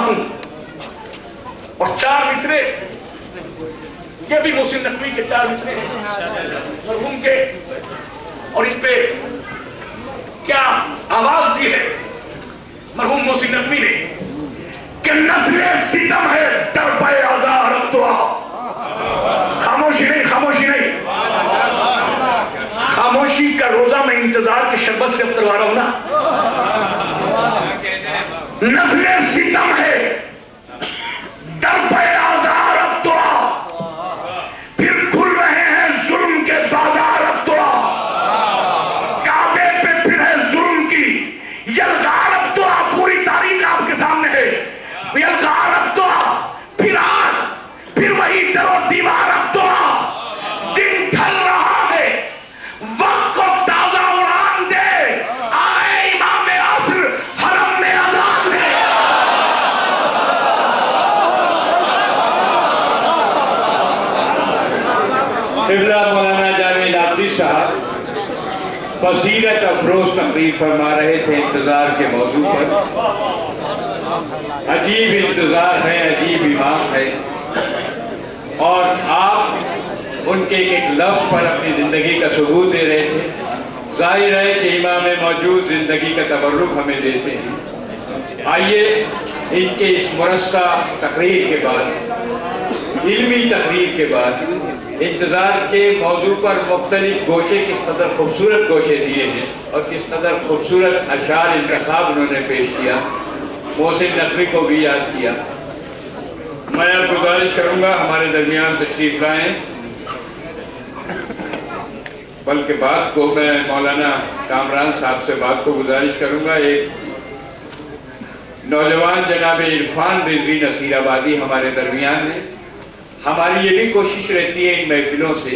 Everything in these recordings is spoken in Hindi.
हूं। और 4 मिसरे, ये भी मोहसिन नकवी के 4 मिसरे हैं मरहूम के। और इस पे क्या आवाज दी है मरहूम मोहसिन नकवी ने कि नस्ले सितम है दरपे आज़ार अब तो आओ। खामोशी नहीं, खामोशी नहीं, खामोशी का रोजा मैं इंतजार के शरबत से उतरवा रहा हूं ना। नस्ले सितम है दरपे आज़ार अब तो आओ, फिर खुल रहे हैं जुल्म के बाजार अब तो आओ। काबे पे फिर है जुल्म की यलगार अब तो आओ। पूरी तारीख आपके सामने है। यलगार अब तो आओ, फिर आज फिर वही डरो दीवार अब तो आओ। दिन ढल रहा है, वक्त को ताजा उड़ान दे। आए इमाम असर हरम में अज़ान दे। क़िबला मौलाना जावेद आबदी साहब बसीरत अफरोज तकरीर फरमा रहे थे इंतजार के मौजू पर। अजीब इंतजार है, अजीब इमाम है, और आप उनके एक लफ्ज़ पर अपनी ज़िंदगी का सबूत दे रहे थे। जाहिर है कि इमाम मौजूद ज़िंदगी का तबर्रुक हमें देते हैं। आइए इनके इस मुरस्सा तकरीर के बाद, इल्मी तकरीर के बाद, इंतज़ार के मौजू पर मुख्तलिफ गोशे किस कदर खूबसूरत गोशे दिए हैं और किस कदर खूबसूरत अशार इंतखाब उन्होंने पेश किया, मोहसिन नकवी को भी याद किया। मैं अब गुजारिश करूँगा हमारे दरमियान तशरीफ लाएँ, बल्कि बात को मैं मौलाना कामरान साहब से बात को गुजारिश करूँगा। एक नौजवान जनाब इरफान रिजवी नसीराबादी हमारे दरमियान है। हमारी ये भी कोशिश रहती है इन महफिलों से,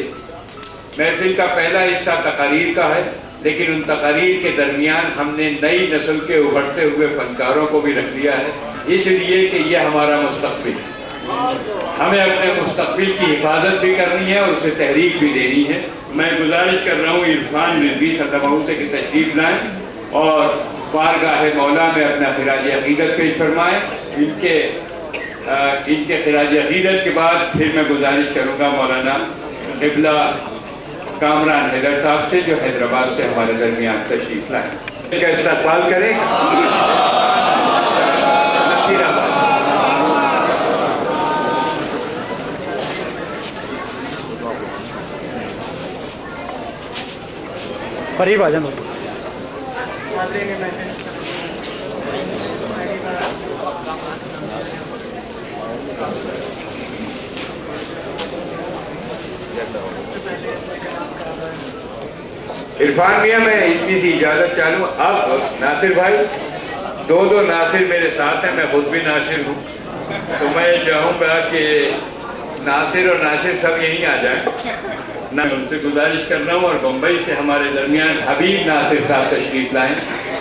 महफिल का पहला हिस्सा तकारीर का है, लेकिन उन तकारीर के दरमियान हमने नई नस्ल के उभरते हुए फनकारों को भी रख लिया है, इसलिए कि ये हमारा मुस्तकबिल है। हमें अपने मुस्तकबिल की हिफाजत भी करनी है और उसे तहरीक भी देनी है। मैं गुजारिश कर रहा हूँ इरफान रिजवी सल्लल्लाहु से कि तशरीफ़ लाएँ और बारगाह मौला में अपना खिराज अक़ीदत पेश फरमाएँ। इनके खिराज अक़ीदत के बाद फिर मैं गुजारिश करूँगा मौलाना क़िबला कामरान हैदर साहब से, जो हैदराबाद से हमारे दरमियान तशरीफ़ लाएँ। इनका इस्तक़बाल करें। नसीराबाद करीब आ जाना। इरफान मियाँ, मैं इतनी सी इजाज़त चालूँ। अब नासिर भाई, दो नासिर मेरे साथ हैं, मैं खुद भी नासिर हूँ, तो मैं चाहूँगा कि नासिर और नासिर सब यहीं आ जाएं। मैं उनसे गुजारिश कर रहा हूँ, और बम्बई से हमारे दरमियान हबीब नासिर साहब तशरीफ़ लाएँ।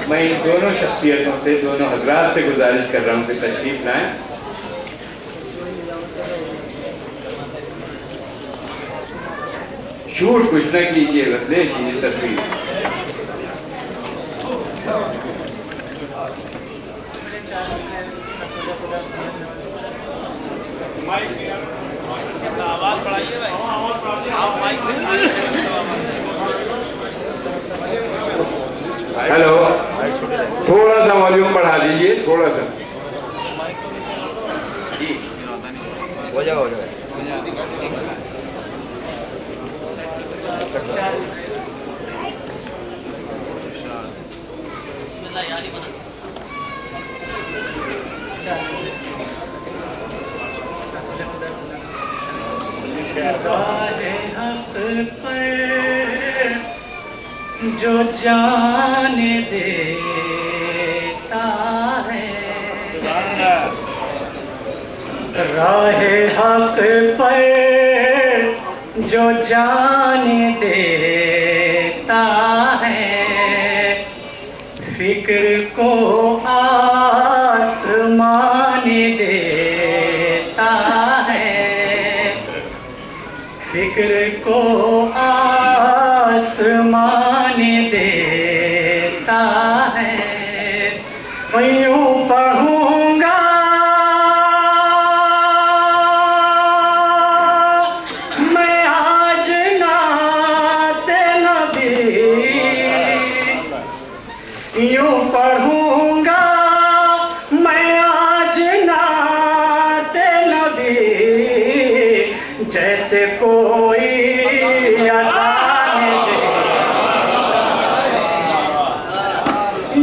मैं इन दोनों शख्सियतों से, दोनों हजरात से गुजारिश कर रहा हूँ कि तशरीफ़ लाएँ। शूट कुछ न कीजिए, बस ले लीजिए तस्वीर। आवाज बढ़ाइए भाई, आप माइक पे हेलो, थोड़ा सा वॉल्यूम बढ़ा दीजिए, थोड़ा सा। हो जाएगा, हो जाएगा। जो जान देता है, राहे हक पर जो जान देता है, फिक्र को आसमान देता है, फिक्र को आसमान देता है। यूं पढ़ूंगा जैसे कोई अज़ान दे,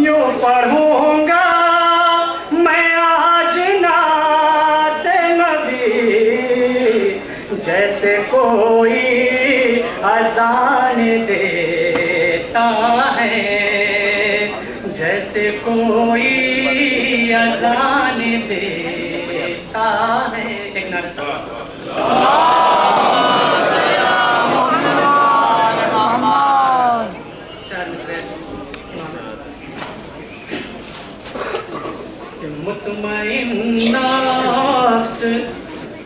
यूं पढ़ूंगा मैं आज नात नबी, जैसे कोई अज़ान देता है, जैसे कोई अज़ान देता है। एक नारे साथ चार मिसरे। मुतमइन नफ्स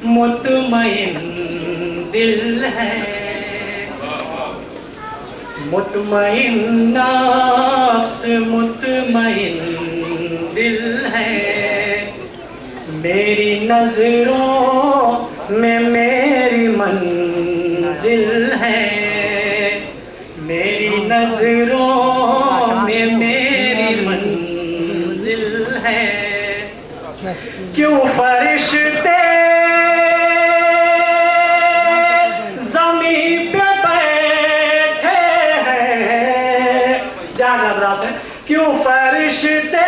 मुतमइन दिल है, मुतमइन नफ्स मुतमइन दिल है, मेरी नजरों में मेरी मंजिल है, मेरी नजरों में मेरी मंजिल है। क्यों फरिश्ते ज़मीन पे बैठे हैं, जाना रात है, क्यों फरिश्ते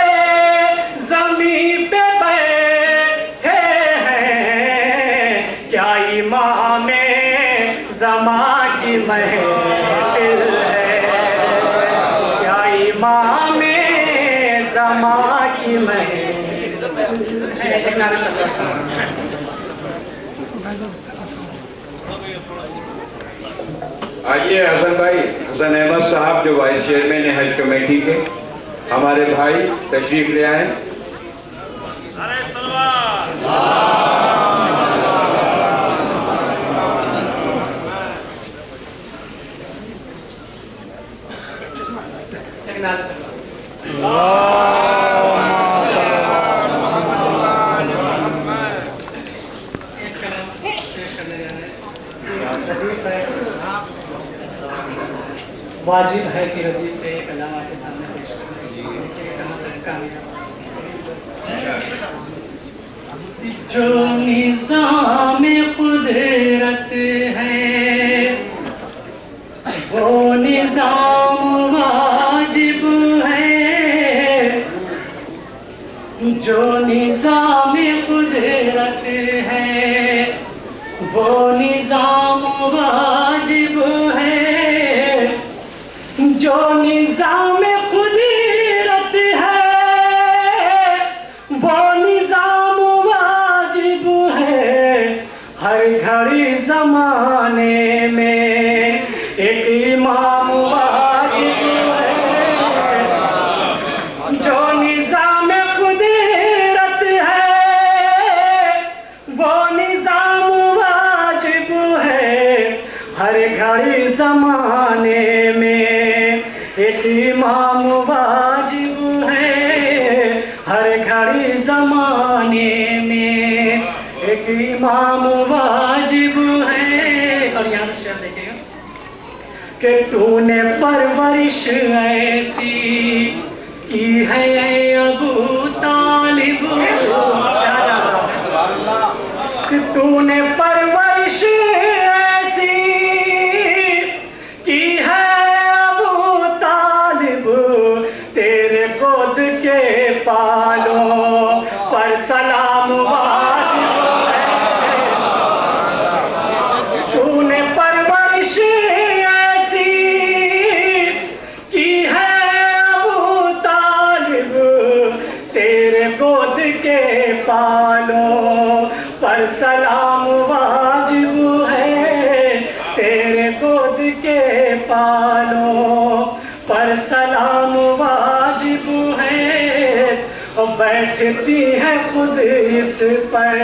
ज़मीन पे बैठे हैं, क्या इमामे ज़मा की महफिल है, क्या इमामे ज़मा की महफिल है। एक नारे चल आइए हसन भाई, हसन अहमद साहब जो वाइस चेयरमैन है हज कमेटी के, हमारे भाई तशरीफ ले आए। एक नारे चल वाजिब है कि रदीफ पे कलाम आपके सामने पेश करें। जो निज़ाम कुदरत है वो निज़ाम वाजिब है, जो निज़ाम कुदरत है वो निज़ाम वाजिब है, जो निज़ाम कुदरत है वो निज़ाम वाजिब है, हर घड़ी ज़माने में एक इमाम वाजिब है, जो निज़ाम कुदरत है वो निज़ाम वाजिब है, हर घड़ी ज़माने में एक इमाम वाजिब है, हर घड़ी ज़माने में एक इमाम वाजिब है। और यहाँ से शेर देखिएगा कि तूने परवरिश ऐसी की है अबू तालिब, कि तूने परवरिश ऐसी की है अबू तालिब, तेरे गोद के पालों पर सलाम वाजिब है, तूने परवरिश ऐसी की है अबू तालिब, तेरे गोद के पालों पर सलाम वाजिब है, तेरे गोद के पालों पर सलाम वाजिब है। और बैठती है खुद इस पर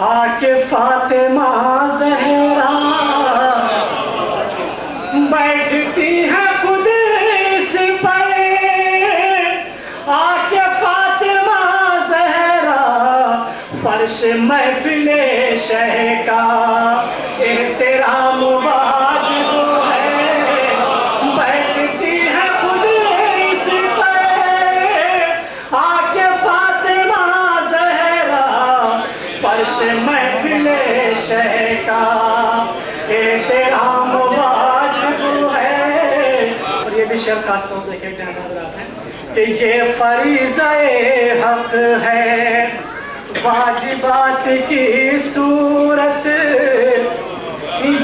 आके फातिमा ज़हरा, बैठती है खुद इस पर आके फातिमा ज़हरा, फर्श महफिले शह का एहतराम वाजिब है, बैठती है खुद इस पर आके फातिमा ज़हरा, फर्श महफिले शह का एहतराम वाजिब है। और ये भी शेर खास तौर पर कहते हैं कि ये फरीज़े हक है वाजिबात की सूरत,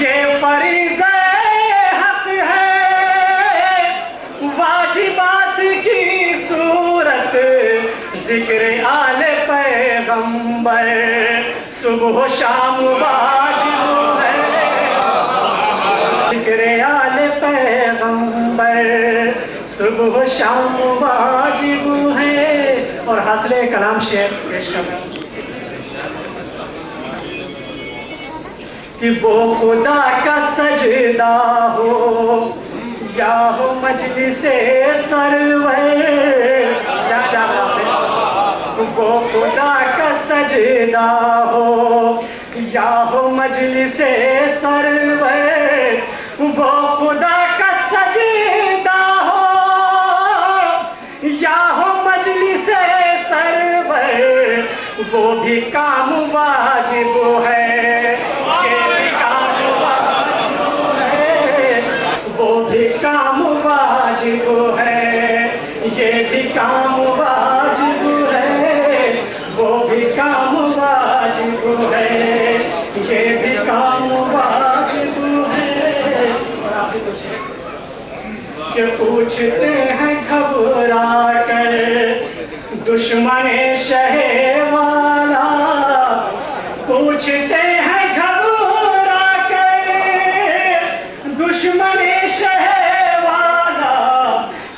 ये फरीज़े हक है वाजिबात की सूरत, जिक्र आले पैगंबर सुबह शाम वाजिब है, जिक्र आले पैगंबर सुबह शाम वाजिब है। और हासिले कलाम शेर पेश कर रहा हूं कि वो खुदा का सजदा हो या हो मजलिसे सरवर, वो खुदा का सजदा हो या हो मजलिसे सरवर, वो खुदा का सजदा हो या हो मजलिसे सरवर, वो भी काम वाजिब है, ये भी काम वाजिब है, वो भी काम वाजिब है, ये भी काम वाजिब है, वो भी काम वाजिब है, ये भी काम वाजिब है। और आप भी पूछे कि पूछते हैं घबरा कर दुश्मन शहे वाला, पूछते हैं घबरा कर दुश्मन शहे वाला,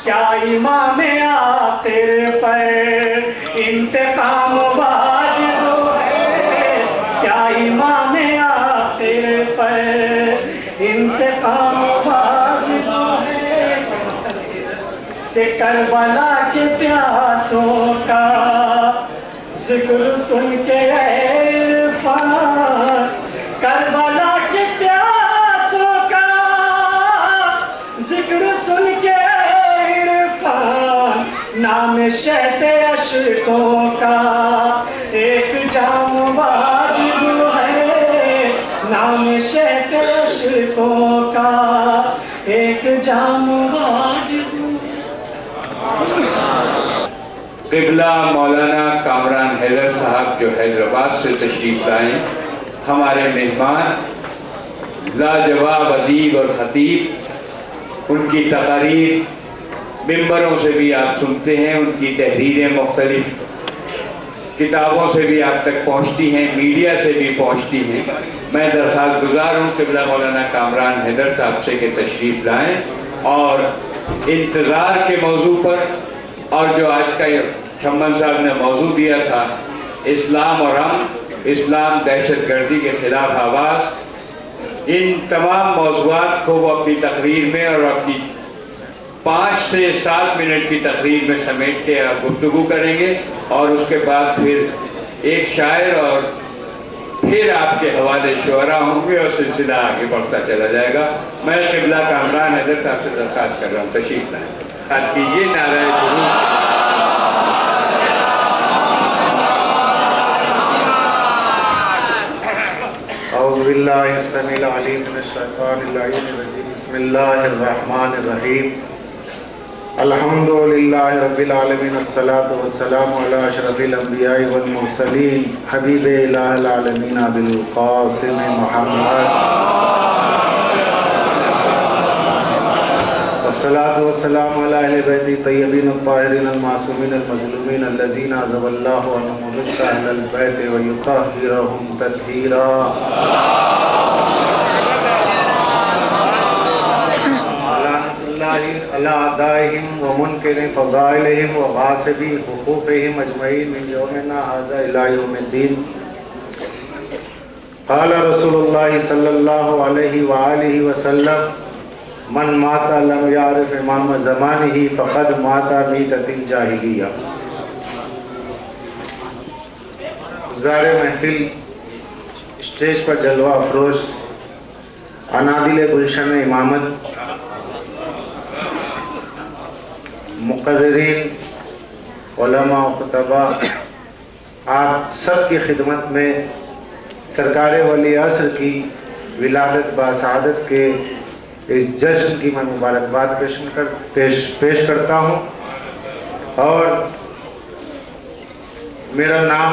क्या इमाम आखिर पर इंतकाम वाजिब है, क्या इमाम आखिर पर इंतकाम वाजिब है। कि करबला के प्यासों का जिक्र सुन के इरफान, करबला के प्यासों का जिक्र सुन के इरफान, नाम शहते अशकों का एक जाम वाजिब है, नाम शहते अशकों का एक जाम वाजिब। क़िबला मौलाना कामरान हैदर साहब जो हैदराबाद से तशरीफ़ लाए, हमारे मेहमान लाजवाब अदीब और ख़तीब, उनकी तकारीर मिंबरों से भी आप सुनते हैं, उनकी तहरीरें मुख्तलिफ किताबों से भी आप तक पहुँचती हैं, मीडिया से भी पहुँचती हैं। मैं दरख्वास्त गुजार हूँ क़िबला मौलाना कामरान हैदर साहब से कि तशरीफ़ लाएँ और इंतज़ार के मौजू पर, और जो आज का शम्मन साहब ने मौजू दिया था इस्लाम और अमन, इस्लाम दहशत गर्दी के ख़िलाफ़ आवाज़, इन तमाम मौज़ूआत को वो अपनी तकरीर में और अपनी 5 से 7 मिनट की तकरीर में समेट के गुफ्तगू करेंगे। और उसके बाद फिर एक शायर और फिर आपके हवाले शुअरा होंगे और सिलसिला आगे बढ़ता चला जाएगा। मैं क़िबला कामरान हैदर साहब से दरख्वास्त कर रहा हूँ, तशरीफ़ लाएं। साथ कीजिए नारे दुरूद। औज़ु बिल्लाहि समीउल अलीम मिनश शैतानिर रजीम। बिस्मिल्लाहिर्रहमानिर्रहीम। अल्हम्दुलिल्लाहि रब्बिल आलमीन, अस्सलातु वस्सलामु अला अशरफिल अंबिया'i वल मुरसलीन, हबीबे इलाहिल आलमीन अबुल क़ासिम मुहम्मद, वस्सलातु वस्सलामु अला अहलि बैति तय्यबीन अत्ताहिरीन अल-मासूमीन अल-मज़लूमीन अल्लज़ीना अज़हबल्लाहु अन्हुम रुश्ता अहलल बैत व युतahhiruhum तत्हीरा। अला अदाइहिम व मुनकिर फ़ज़ाइलिहिम व गासिबी हुकूक़िहिम अजमईन मिन यौमिना हाज़ा इला यौमिद्दीन। क़ाल रसूलुल्लाह सल्लल्लाहु अलैहि व आलिहि वसल्लम, मन माता लम यारिफ इमाम ज़मानिही फ़क़द माता मीततिल जाहिलिया। गुज़ारे महफिल, स्टेज पर जलवा अफरोश अनादिल गुलशन इमामत, मुक़र्रिरीन, उलमा, खुतबा, आप सब की खिदमत में सरकार वली असर की विलादत बासादत के इस जश्न की मैं मुबारकबाद पेश करता हूँ। और मेरा नाम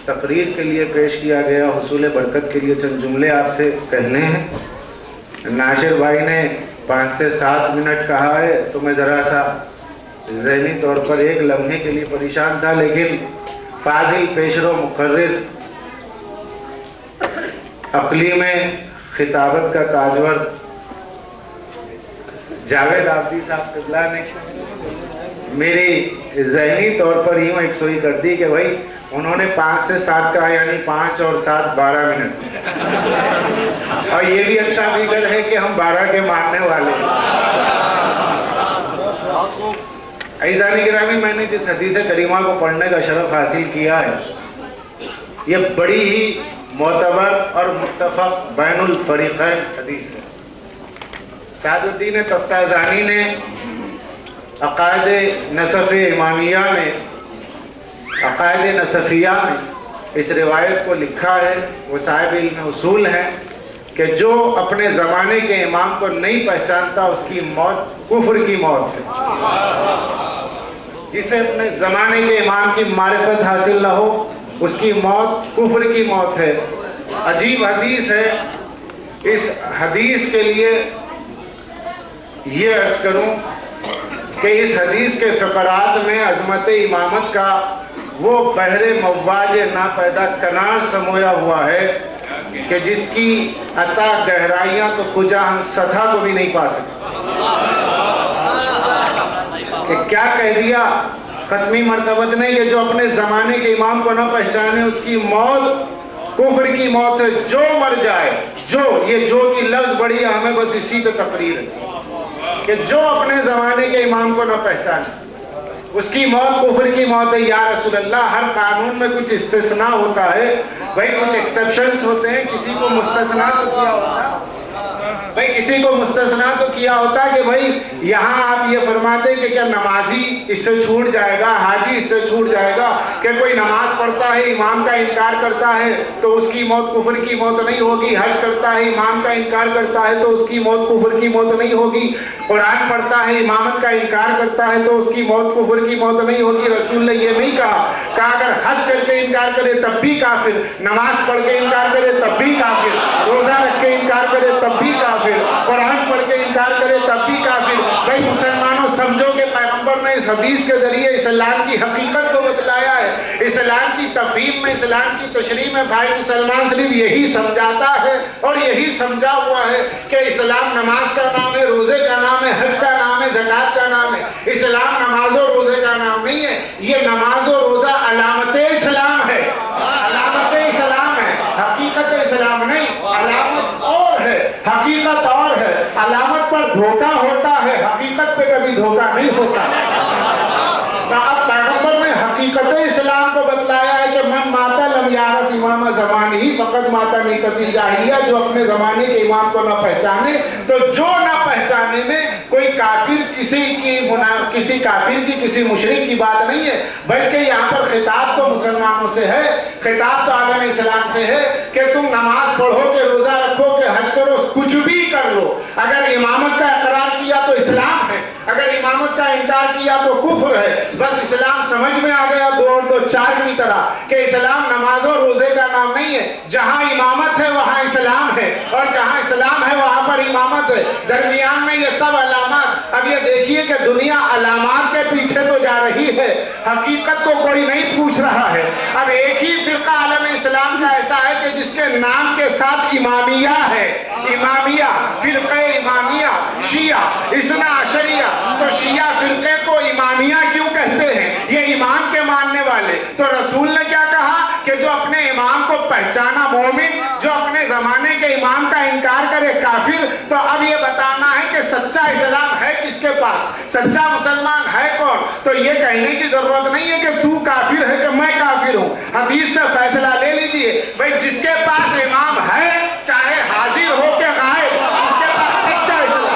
तकरीर के लिए पेश किया गया, हुसूल बरकत के लिए चंद जुमले आपसे कहने हैं। नासिर भाई ने 5 से 7 मिनट कहा है, तो मैं ज़रा सा ज़हनी तौर पर एक लम्हे के लिए परेशान था, लेकिन फाजिल पेशरो मुकर्रिर अकली में खिताबत का ताजवर जावेद आबदी साहब क़िबला ने मेरी ज़हनी तौर पर यूँ एक सोई कर दी कि भाई उन्होंने 5 से 7 कहा, यानी 5 और 7 12 मिनट। और ये भी अच्छा फिगर है कि हम 12 के मानने वाले हैं। ऐज़ान गिरामी, मैंने जिस हदीस करीमा को पढ़ने का शरफ हासिल किया है, ये बड़ी ही मोतबर और मुत्तफ़क़ बैनुल फ़रीक़ैन हदीस है। सादुद्दीन तफ्ताज़ानी ने अक़ायद नसफ़ इमामिया में, अक़ायद नसफ़िया में इस रिवायत को लिखा है। वो साहिब इल्म उसूल हैं कि जो अपने ज़माने के इमाम को नहीं पहचानता उसकी मौत कुफ्र की मौत है। जिसे अपने ज़माने के इमाम की मारिफत हासिल न हो उसकी मौत कुफ्र की मौत है। अजीब हदीस है। इस हदीस के लिए ये अर्ज़ करूँ कि इस हदीस के फ़क़रात में अज़मत इमामत का वो बहरे मवाज ना पैदा कनार समोया हुआ है कि जिसकी अता गहराइयाँ तो कुजा हम सतह को भी नहीं पा सकते। कि क्या कह दिया ख़त्मी मर्तबत ने कि जो अपने ज़माने के इमाम को न पहचाने उसकी मौत कुफ्र की मौत है। जो मर जाए, जो की लफ्ज़ बड़ी हमें बस इसी पे तकरीर है कि जो अपने ज़माने के इमाम को न पहचाने उसकी मौत कुफ्र की मौत है। या रसूल अल्लाह, हर कानून में कुछ इस्तिस्ना होता है भाई, कुछ एक्सेप्शंस होते हैं। किसी को मुस्तस्ना तो किया होता भाई, किसी को मुस्तस्ना तो किया होता कि भाई यहाँ आप ये फरमाते कि क्या नमाजी इससे छूट जाएगा, हाजी इससे छूट जाएगा, कि कोई नमाज पढ़ता है इमाम का इनकार करता है तो उसकी मौत कुफ्र की मौत नहीं होगी। हज करता है इमाम का इनकार करता है तो उसकी मौत कुफ्र की मौत नहीं होगी। कुरान पढ़ता है इमामत का इनकार करता है तो उसकी मौत कुफ्र की मौत नहीं होगी। रसूल ने ये नहीं कहा अगर हज करके इनकार करे तब भी काफिर, नमाज पढ़ के इनकार करे तब भी काफिर, रोजा रख के इनकार करे तब भी काफिर, कुरान पढ़ के इनकार करे तब भी काफिर। भाई मुसलमानों, समझो कि पैगंबर ने इस हदीस के जरिए इस्लाम की हकीकत को बतलाया है। इस्लाम की तफहीम में, इस्लाम की तशरीह में भाई मुसलमान सिर्फ यही समझाता है और यही समझा हुआ है कि इस्लाम नमाज का नाम है, रोजे का नाम है, हज का नाम है, ज़कात का नाम है। इस्लाम नमाज और रोजे का नाम नहीं है। ये नमाज और रोजा अलामत इस्लाम है, अलामत इस्लाम है, हकीकत इस्लाम नहीं। अलामत और है, हकीकत और है। अलामत पर धोखा होता है, हकीकत पे कभी धोखा नहीं होता। पैगंबर ने हकीकत इस्लाम को बतलाया है कि मन माता लम यारफ इमाम ज़मानी ही फ़क़त माता नीतती जाहिलिया। जो अपने ज़माने के इमाम को न पहचाने, तो जो न पहचाने में कोई काफिर किसी काफिर की, किसी मुशरिक की बात नहीं है, बल्कि यहाँ पर खिताब तो मुसलमानों से है, खिताब तो आलम इस्लाम से है कि तुम नमाज पढ़ो, के रोजा रखो, के हज करो, कुछ भी कर लो। अगर इमामत का इकरार किया तो इस्लाम है, अगर इमामत का इनकार किया तो कुफ्र है। बस इस्लाम समझ में आ गया 2 और 2 4 की तरह कि इस्लाम नमाज और रोजे का नाम नहीं है। जहाँ इमामत है वहाँ इस्लाम है, और जहाँ इस्लाम है वहाँ पर इमामत है। दरमियान में ये सब अलामत। अब ये देखिए कि दुनिया अलामत के पीछे तो जा रही है, हकीकत को कोई नहीं पूछ रहा है। अब एक ही फिरका आलम इस्लाम का ऐसा है कि जिसके नाम के साथ इमामिया है, इमामिया, फिरक़े इमामिया, शिया, इस्ना अशरिया। तो शिया फिरके को इमामिया क्यों कहते हैं? ये इमाम के मानने वाले। तो रसूल ने क्या कहा कि जो अपने इमाम को पहचाना मोमिन, जो अपने जमाने के इमाम का इनकार करे काफिर। तो अब ये बताना है कि सच्चा इस्लाम है किसके पास, सच्चा मुसलमान है कौन। तो ये कहने की जरूरत नहीं है कि तू काफिर है कि मैं काफिर हूँ। हदीस से फैसला ले लीजिए भाई, जिसके पास इमाम है चाहे हाजिर हो के गायब, उसके पास सच्चा इस्लाम।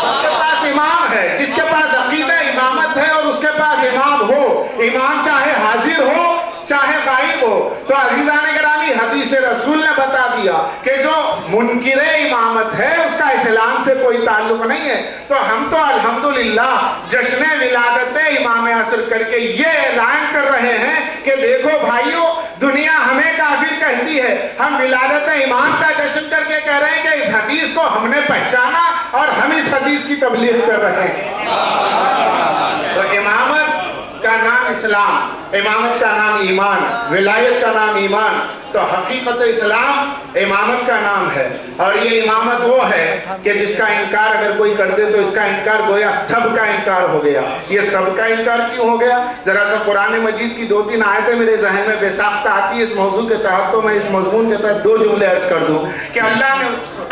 जिसके पास इमाम है, जिसके पास अकीदा इमामत है और उसके पास दिया कि जो मुनकिरे इमामत है उसका इस्लाम से कोई ताल्लुक नहीं है। तो हम तो अल्हम्दुलिल्लाह जश्न विलादत इमाम असर करके ये ऐलान कर रहे हैं कि देखो भाइयों, दुनिया हमें काफिर कहती है, हम विलादत इमाम का जश्न करके कह रहे हैं कि इस हदीस को हमने पहचाना और हम इस हदीस की तबलीग कर रहे हैं। तो इमामत का नाम इस्लाम, इमामत का नाम ईमान, विलायत का नाम ईमान, तो हकीकत इस्लाम इमामत का नाम है। और ये इमामत वो है कि जिसका इनकार अगर कोई कर दे तो इसका इनकार गोया सबका इनकार हो गया। ये सबका इनकार क्यों हो गया? जरा सा कुरान मजीद की 2-3 आयतें मेरे जहन में बेसाख्ता आती है इस मौजू के तहत, तो मैं इस मजमून के तहत 2 जुमले अर्ज कर दूं कि अल्लाह ने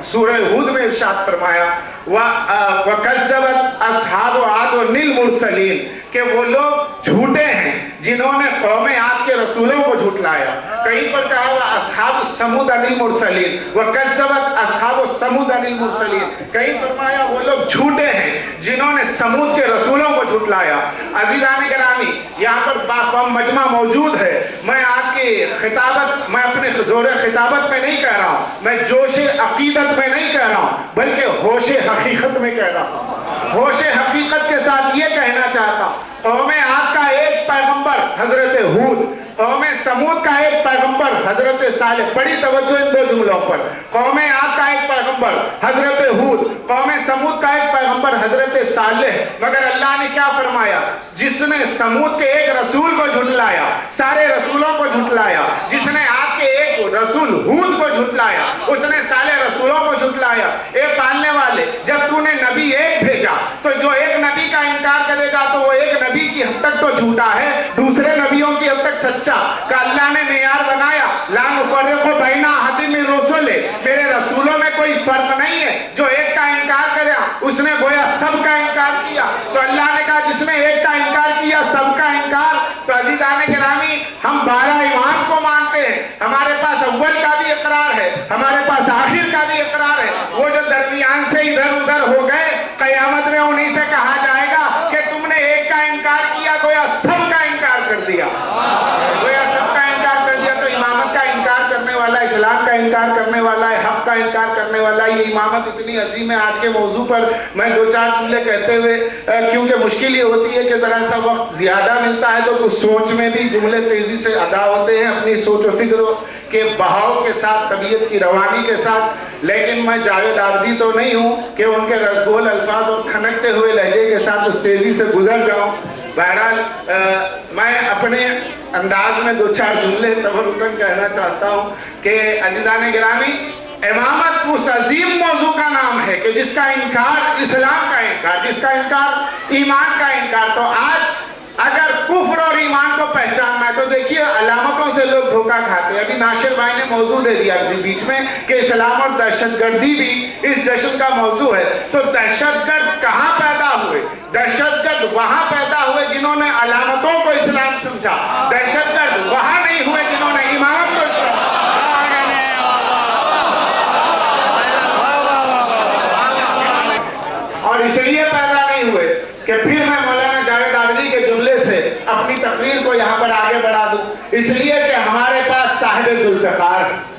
सूरह हूद में इरशाद फरमाया वकज़्ज़बत अस्हाबु आद व निल मुरसलीन, कि वो लोग झूठे हैं जिन्होंने कौम आद के रसूलों को झुटलाया। कहीं पर कहा हुआ अस्हाबु समूद अनिल मुरसलीन वकज़्ज़बत अस्हाबु समूद अनिल मुरसलीन, कहीं फरमाया वो लोग झूठे हैं जिन्होंने समूद के रसूलों को झुटलाया। अज़ीज़ान गिरामी, यहाँ पर बाफ़म मजमा मौजूद है। मैं आपकी खिताबत, मैं अपने जोर खिताबत में नहीं कह रहा हूँ, मैं जोश अकीदत में नहीं कह रहा हूँ, बल्कि होश हकीकत में कह रहा हूँ। होश हकीकत के साथ ये कहना चाहता हूँ, कौम आद का एक पैगंबर हजरत हूद, कौम समूद का एक पैगंबर हजरत सालेह। बड़ी तवज्जो इन 2 जुमलों पर। कौम आद का एक पैगंबर हजरत हूद, कौम समूद का एक पैगंबर हजरत सालेह। मगर अल्लाह ने क्या फरमाया? जिसने समूद के एक रसूल को झुटलाया, सारे रसूलों को झुटलाया, जिसने आद के एक रसूल हूद को झुटलाया, उसने सारे रसूलों को झुटलाया। ए पालने वाले, जब तूने नबी एक भेजा तो जो एक नबी का इनकार करेगा तो वो एक नबी की हद तक तो झूठा है, दूसरे नबियों की हद तक सच्चा। का अल्लाह ने मेयार बनाया, ला नुफ़र्रिक़ु बैना अहदिम मिन रुसुलिही, मेरे रसूलों में कोई फर्क नहीं है। जो एक का इनकार करे उसने गोया सबका इनकार किया। तो अल्लाह ने कहा जिसने एक का इनकार किया सबका इनकार। तो अज़ीज़ान गिरामी, हम 12 इमाम को मानते हैं, हमारे पास अव्वल का भी इकरार है, हमारे पास आखिर का भी इकरार है। वो जो दरमियान से इधर उधर हो गए, क़यामत में उन्हीं से कहा जाएगा कि तुमने एक का इनकार किया, गोया सबका इनकार कर दिया, गोया सबका इनकार कर दिया। तो इमामत का इनकार करने वाला, इस्लाम का इनकार करने वाला है, हक का इनकार करने वाला है। ये इमामत इतनी अजीम है। आज के मौजू पर मैं 2-4 जुमले कहते हुए, क्योंकि मुश्किल ये होती है कि ज़रा सा वक्त ज़्यादा मिलता है तो कुछ सोच में भी जुमले तेज़ी से अदा होते हैं, अपनी सोच व फिक्र के बहाव के साथ, तबीयत की रवानी के साथ। लेकिन मैं जावेद आबदी तो नहीं हूँ कि उनके रसगोल अल्फाज और खनकते हुए लहजे के साथ उस तेज़ी से गुजर जाऊँ। बहरहाल मैं अपने अंदाज में 2-4 जुमले तबरुकन कहना चाहता हूँ कि अज़ीज़ान गिरामी, इमामत उस अजीम मौजू का नाम है कि जिसका इनकार इस्लाम का इनकार, जिसका इनकार ईमान का इनकार। तो आज अगर कुफ्र और ईमान को पहचानना है तो देखिए अलामतों से लोग धोखा खाते हैं। अभी नासिर भाई ने मौजू दे दिया बीच में कि इस्लाम और दहशतगर्दी भी इस जश्न का मौजू है। तो दहशतगर्द कहाँ पैदा हुए? दहशतगर्द वहां पैदा हुए जिन्होंने अलामतों को इस्लाम समझा। दहशतगर्द वहां नहीं हुए जिन्होंने इमामत को इस्लाम। और इसलिए पैदा नहीं हुए कि फिर मैं मौलाना जावेद आबदी के जुमले से अपनी तकरीर को यहाँ पर आगे बढ़ा दूं, इसलिए कि हमारे पास साहिब जुल्फ़िकार है।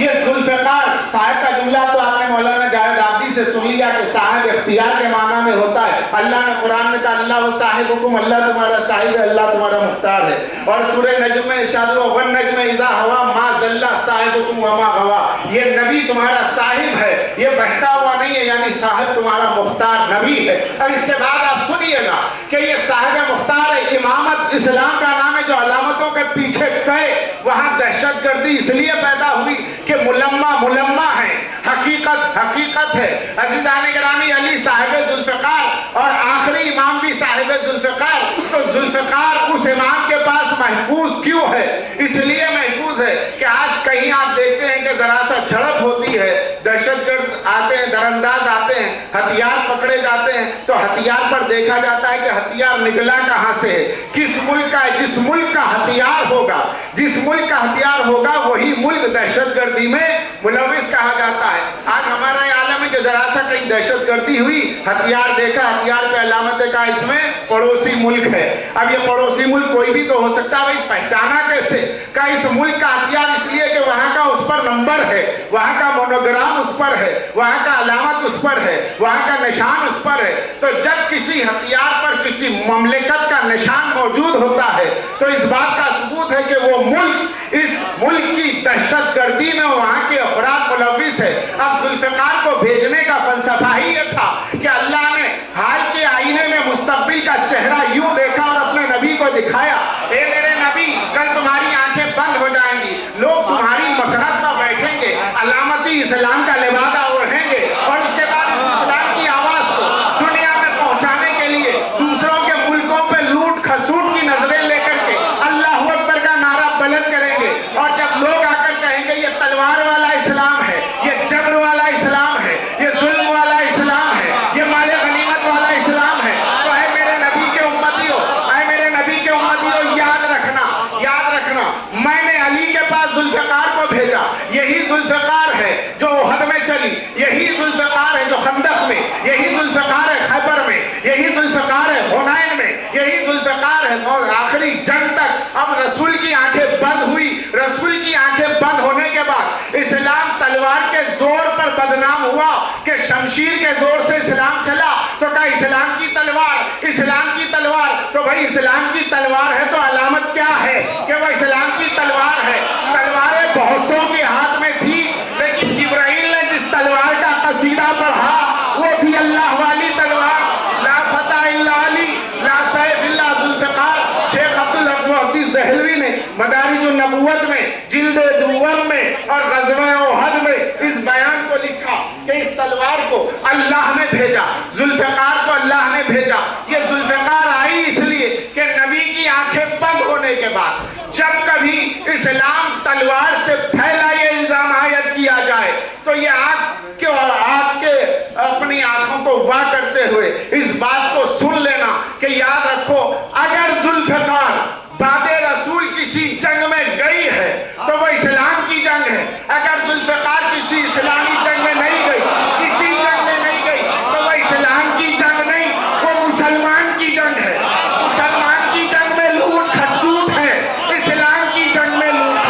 ये जुल्फ़िकार साहिब का जुमला तो आपने मौलाना जावेद आबदी से सुन लिया कि साहिब इख्तियार के माना में होता है। अल्लाह ने कुरान में कहा अल्लाह साहिबुकुम, अल्लाह तुम्हारा साहिब है, अल्लाह तुम्हारा मुख्तार है। और सूरह नज्म में इरशाद हुआ वन नज्म इज़ा हवा मा ज़ल्ला साहिबुकुम व मा गवा, ये नबी तुम्हारा साहिब है, ये बहका हुआ नहीं है, यानी साहिब तुम्हारा मुख्तार नबी है। और इसके बाद आप सुनिएगा कि ये साहिब मुख्तार है। इमामत इस्लाम का नाम है जो अलामतों के पीछे गए। वहाँ दहशतगर्दी इसलिए पैदा हुई कि मुलम्मा है, हकीकत हकीकत है। अज़ीज़ान गिरामी, अली साहिब जुल्फ़िकार और आखिरी इमाम भी साहिब जुल्फ़िकार। तो जुल्फ़िकार उस इमाम के पास महफूज क्यों है? इसलिए महफूज है कि आज कहीं आप देखते हैं कि जरा सा झड़प होती है, दहशतगर्द आते हैं, दरअंदाज आते हैं, हथियार पकड़े जाते हैं, तो हथियार पर देखा जाता है कि हथियार निकला कहाँ से है, किस मुल्क का है। जिस मुल्क का हथियार होगा, जिस मुल्क का हथियार होगा वही मुल्क दहशतगर्दी में मुलविस कहा जाता है। आज हमारा आलम कि जरा सा कहीं दहशतगर्दी हुई, हथियार देखा, हथियार पे अलामत देखा, इसमें पड़ोसी मुल्क है। अब ये पड़ोसी मुल्क कोई भी तो हो सकता है, भाई पहचाना कैसे? का इस मुल्क का हथियार इसलिए कि वहां का उस पर नंबर है, वहां का मोनोग्राम उस पर है, वहां का अलामत उस पर है, वहां का निशान उस पर है। तो जब किसी हथियार पर किसी ममलिकत का निशान मौजूद होता है तो इस बात का सबूत है कि वो मुल्क, इस मुल्क की दहशतगर्दी में वहां के अफराद मुलविस है। अब जुल्फिकार को भेजने का फलसफा ही ये था कि अल्लाह ने हाल के आईने में मुस्तकबिल का चेहरा यूं देखा और अपने नबी को दिखाया, ए मेरे नबी, कल तुम्हारी आंखें बंद हो जाएंगी, लोग तुम्हारी मसनद पर बैठेंगे, अलामती इस्लाम का लिबादा ओढ़ेंगे और उसके बाद इस इस्लाम की आवाज को दुनिया में पहुंचाने के लिए दूसरों के मुल्कों पे लूट खसूट की नजरें लेकर के अल्लाह अकबर का नारा बुलंद करेंगे। और जब लोग आकर कहेंगे ये तलवार वाला इस्लाम है, ये जबर वाला इस्लाम है, ये जुल्म वाला इस्लाम है, ये माले गनीमत वाला इस्लाम है, तो है मेरे नबी के उम्मतियों, है मेरे नबी के उम्मतियों, याद रखना, याद रखना, मैंने अली के पास जुल्फिकार को भेजा। यही जुल्फिकार है जो उहद में चली, यही जुल्फिकार है जो खंदक में, यही जुल्फिकार है खैबर में, यही जुल्फिकार है हुनैन में, यही जुल्फिकार है आखिरी जंग तक। अब रसूल की आंखें बंद हुई, रसूल की आंखें बंद होने के बाद इस्लाम तलवार के जोर पर बदनाम हुआ कि शमशीर के जोर से इस्लाम चला। तो क्या इस्लाम की तलवार, इस्लाम की तलवार, तो भाई इस्लाम की तलवार है तो अलामत क्या है कि वह इस्लाम की तलवार है। तलवारें बहुत सौ के हाथ में थी, लेकिन जिब्राइल ने जिस तलवार का कसीदा पढ़ा वो थी अल्लाह वाली तलवार, ला फतह इल्ला अली, ला सैफ इल्ला जुल्फिकार। शेख अब्दुल हक मुहद्दिस दहलवी ने मदारिजुन नबुव्वत में जिल्दे दुव्वम में और ग़ज़वा उहद में इस बयान को लिखा कि इस तलवार को अल्लाह ने भेजा, जुल्फिकार को अल्लाह ने भेजा। ये जुल्फिकार आई इसलिए कि नबी की आंखें बंद होने के बाद जब कभी इस्लाम तलवार से फैला ये इल्जाम आयद किया जाए तो ये आंख के और आपके अपनी आंखों को वाह करते हुए इस बात को सुन लेना कि याद रखो, अगर जुल्फिकार बादे रसूल किसी जंग में गई है तो वो इस्लाम की जंग है। अगर जुल्फिकार किसी इस्लामी जंग में नहीं गई, किसी जंग में नहीं गई, तो वो इस्लाम की जंग नहीं, वो मुसलमान की जंग है। मुसलमान की जंग में लूट खसूट है, इस्लाम की जंग में लूट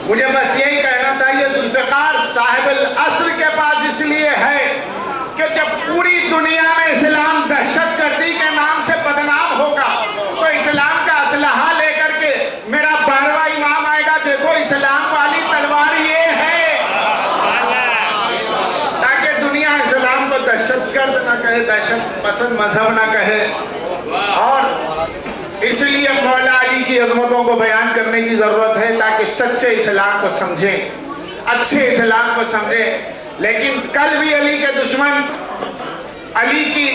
मुझे बस यही कहना था, ये जुल्फिकार साहिबुल अस्र के पास इसलिए है कि जब पूरी दुनिया में इस्लाम दहशतगर्दी के नाम से बदनाम होगा तो इस्लाम का असलहा लेकर के मेरा 12वां इमाम आएगा, देखो इस्लाम वाली तलवार ये है, ताकि दुनिया इस्लाम को दहशतगर्द ना कहे, दहशत पसंद मजहब ना कहे। और इसलिए मौला अली की अजमतों को बयान करने की जरूरत है ताकि सच्चे इस्लाम को समझें, अच्छे इस्लाम को समझें। लेकिन कल भी अली के दुश्मन अली की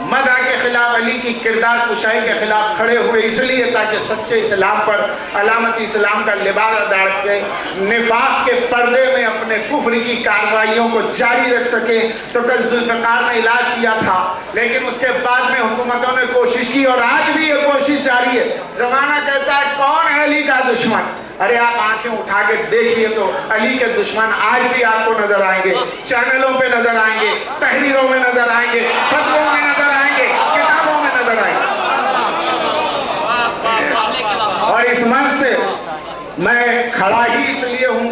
मदह के खिलाफ, अली की किरदार कुशाई के खिलाफ खड़े हुए इसलिए ताकि सच्चे इस्लाम पर अलामती इस्लाम का लिबास डाल के निफाक के पर्दे में अपने कुफ्र की कार्रवाइयों को जारी रख सके। तो कल जुल्फिकार ने इलाज किया था, लेकिन उसके बाद में हुकूमतों ने कोशिश की और आज भी ये कोशिश जारी है। जमाना कहता है कौन है अली का दुश्मन, अरे आप आंखें उठा के देखिए तो अली के दुश्मन आज भी आपको नजर आएंगे, चैनलों पे नजर आएंगे, तहरीरों में नजर आएंगे, फतवों में नजर आएंगे, किताबों में नजर आएंगे। और इस मंच से मैं खड़ा ही इसलिए हूं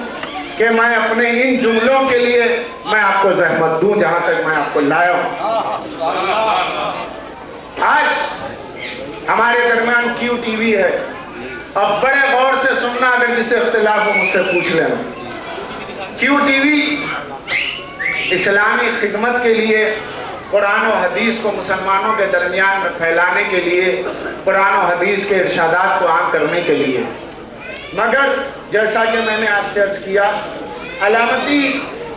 कि मैं अपने इन जुमलों के लिए मैं आपको जहमत दूं जहां तक मैं आपको लाया हूं। आज हमारे दरमियान QTV है, अब बड़े गौर से सुनना, अगर जिसे इख्तिलाफ हो मुझसे पूछ लेना। QTV इस्लामी खिदमत के लिए, कुरान और हदीस को मुसलमानों के दरमियान में फैलाने के लिए, कुरान और हदीस के इरशादात को आम करने के लिए, मगर जैसा कि मैंने आपसे अर्ज किया, अलामती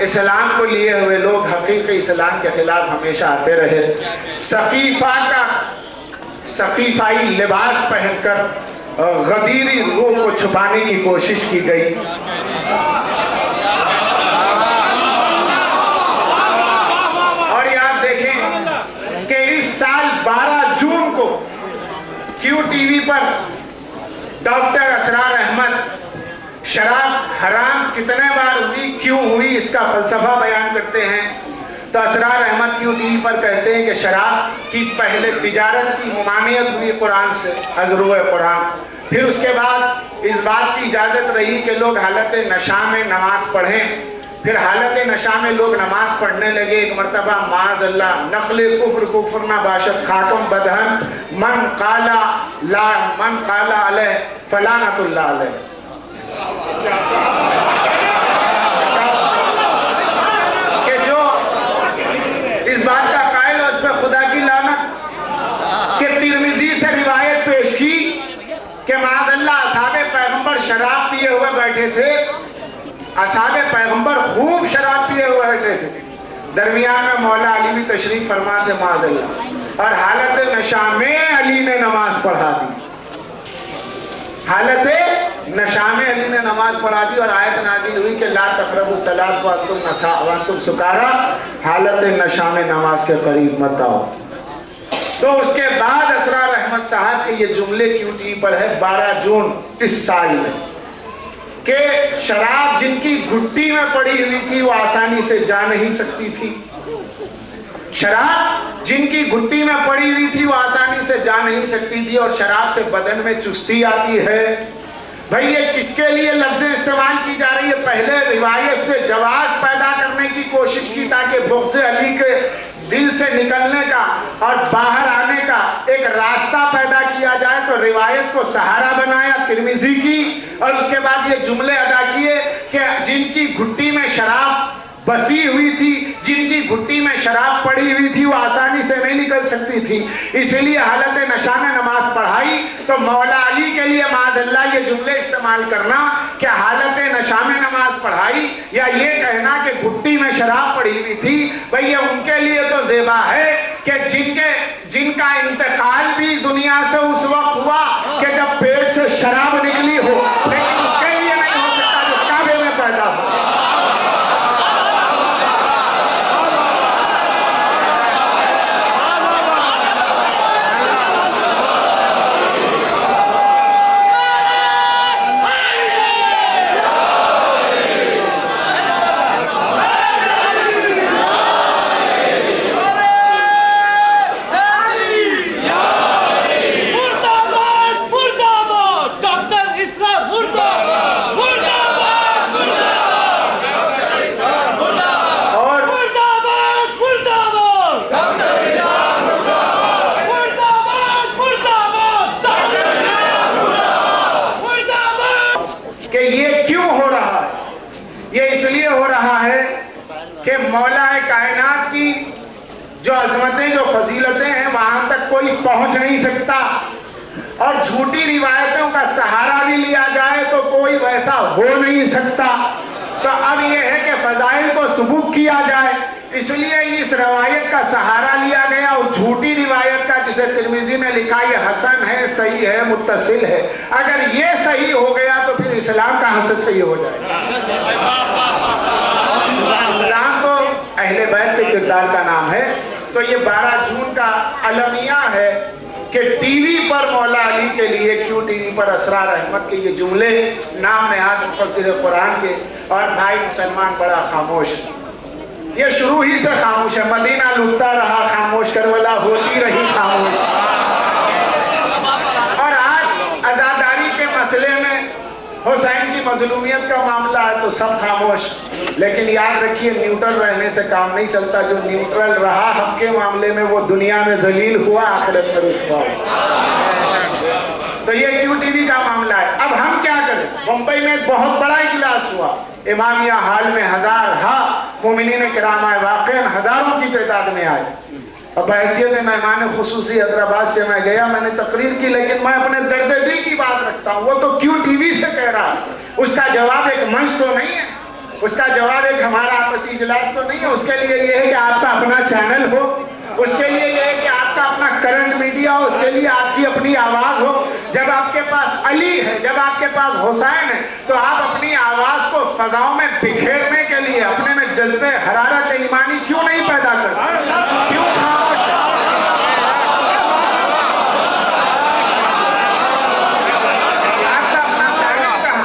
इस्लाम को लिए हुए लोग हकीकी इस्लाम के खिलाफ हमेशा आते रहे। सकीफाई लिबास पहनकर गदीरी रूह को छुपाने की कोशिश की गई। और ये आप देखें कि इस साल 12 जून को QTV पर डॉक्टर असरार अहमद शराब हराम कितने बार हुई, क्यों हुई, इसका फलसफा बयान करते हैं। तो असरार अहमद QTV पर कहते हैं कि शराब की पहले तिजारत की मुमानियत हुई कुरान से, हज़रुए कुरान। फिर उसके बाद इस बात की इजाज़त रही कि लोग हालत नशा में नमाज पढ़ें। फिर हालत नशा में लोग नमाज पढ़ने लगे। एक मरतबा माज़अल्लाह नक़्ल कुफ्र ना बाशत खातुम बदहन मन काला अलैह फलानतुल्लाह अलैह। कि जो इस बात का कायल उस पर खुदा की लानत। कि तिरमिज़ी से रिवायत पेश की कि माज़अल्लाह असहाबे पैगंबर शराब पिए हुए बैठे थे। असहाबे पैगंबर खूब शराब पिए हुए बैठे थे। दरमियान में मौला अली भी तशरीफ फरमा थे माज़अल्लाह, और हालत नशा में अली ने नमाज पढ़ा दी। हालत नशा में अली ने नमाज पढ़ा दी और आयत नाजिल हुई कि ला तक़रबु सलात व अंतुम सुकारा, हालत नशा में नमाज के करीब मत आओ। तो उसके बाद असरार अहमद साहब के ये जुमले QTV पर है 12 जून इस साल में कि शराब जिनकी घुट्टी में पड़ी हुई थी वो आसानी से जा नहीं सकती थी। शराब जिनकी घुट्टी में पड़ी हुई थी वो आसानी से जा नहीं सकती थी, और शराब से बदन में चुस्ती आती है। भाई ये किसके लिए लफ्ज़ें इस्तेमाल की जा रही है? पहले रिवायत से जवाज पैदा करने की कोशिश की ताकि बुग़्ज़ अली के दिल से निकलने का और बाहर आने का एक रास्ता पैदा किया जाए। तो रिवायत को सहारा बनाया तिरमिज़ी की, और उसके बाद ये जुमले अदा किए कि जिनकी घुट्टी में शराब बसी हुई थी, जिनकी घुट्टी में शराब पड़ी हुई थी, वो आसानी से नहीं निकल सकती थी, इसलिए हालत नशा में नमाज पढ़ाई। तो मौला अली के लिए माज़अल्लाह ये जुमले इस्तेमाल करना कि हालत नशा में नमाज पढ़ाई, या ये कहना कि घुट्टी में शराब पड़ी हुई थी, भाई ये उनके लिए तो ज़ेबा है कि जिनका इंतकाल भी दुनिया से उस वक्त हुआ कि जब पेट से शराब निकली हो, लेकिन उसके लिए नहीं हो सकता जो काबे में पैदा हो। जो अजमतें जो फजीलतें हैं वहां तक कोई पहुंच नहीं सकता, और झूठी रिवायतों का सहारा भी लिया जाए तो कोई वैसा हो नहीं सकता। तो अब यह है कि फजाइल को सबूत किया जाए, इसलिए इस रवायत का सहारा लिया गया और झूठी रिवायत का, जिसे तिरमिज़ी में लिखा ये हसन है, सही है, मुत्तसिल है। अगर ये सही हो गया तो फिर इस्लाम कहाँ से सही हो जाएगा? इस्लाम तो अहले बैत के किरदार का नाम है। तो ये 12 जून का अलमिया है कि टीवी पर मौला अली के लिए QTV पर असरार अहमद के ये जुमले, नाम नहाद मुफस्सिर कुरान के, और भाई मुसलमान बड़ा खामोश। ये शुरू ही से खामोश है, मदीना लुटता रहा खामोश, करबला होती रही खामोश। और आज आज़ादारी के मसले में हुसैन की मजलूमियत का मामला है तो सब खामोश। लेकिन याद रखिए, न्यूट्रल रहने से काम नहीं चलता। जो न्यूट्रल रहा हक के मामले में वो दुनिया में जलील हुआ, आखिरत में रुसवा। तो ये QTV का मामला है। अब हम क्या करें? मुंबई में एक बहुत बड़ा इजलास हुआ इमामिया हाल में, मोमिनीन किराम वाक़ईन हज़ारों की तादाद में आए। अब हैसियत मेहमान खुसूसी हैदराबाद से मैं गया, मैंने तकरीर की, लेकिन मैं अपने दर्द दिल की बात रखता हूँ। वो तो QTV से कह रहा, उसका जवाब एक मंच तो नहीं है। उसका जवाब एक हमारा आपसी इजलास तो नहीं है। उसके लिए ये है कि आपका अपना चैनल हो, उसके लिए ये है कि आपका अपना करंट मीडिया हो, उसके लिए आपकी अपनी आवाज हो। जब आपके पास अली है, जब आपके पास हुसैन है, तो आप अपनी आवाज को फजाओं में बिखेरने के लिए अपने में जज्बे हरारत ईमानी क्यों नहीं पैदा करते? क्यों खामोश है? आपका अपना चैनल कहाँ?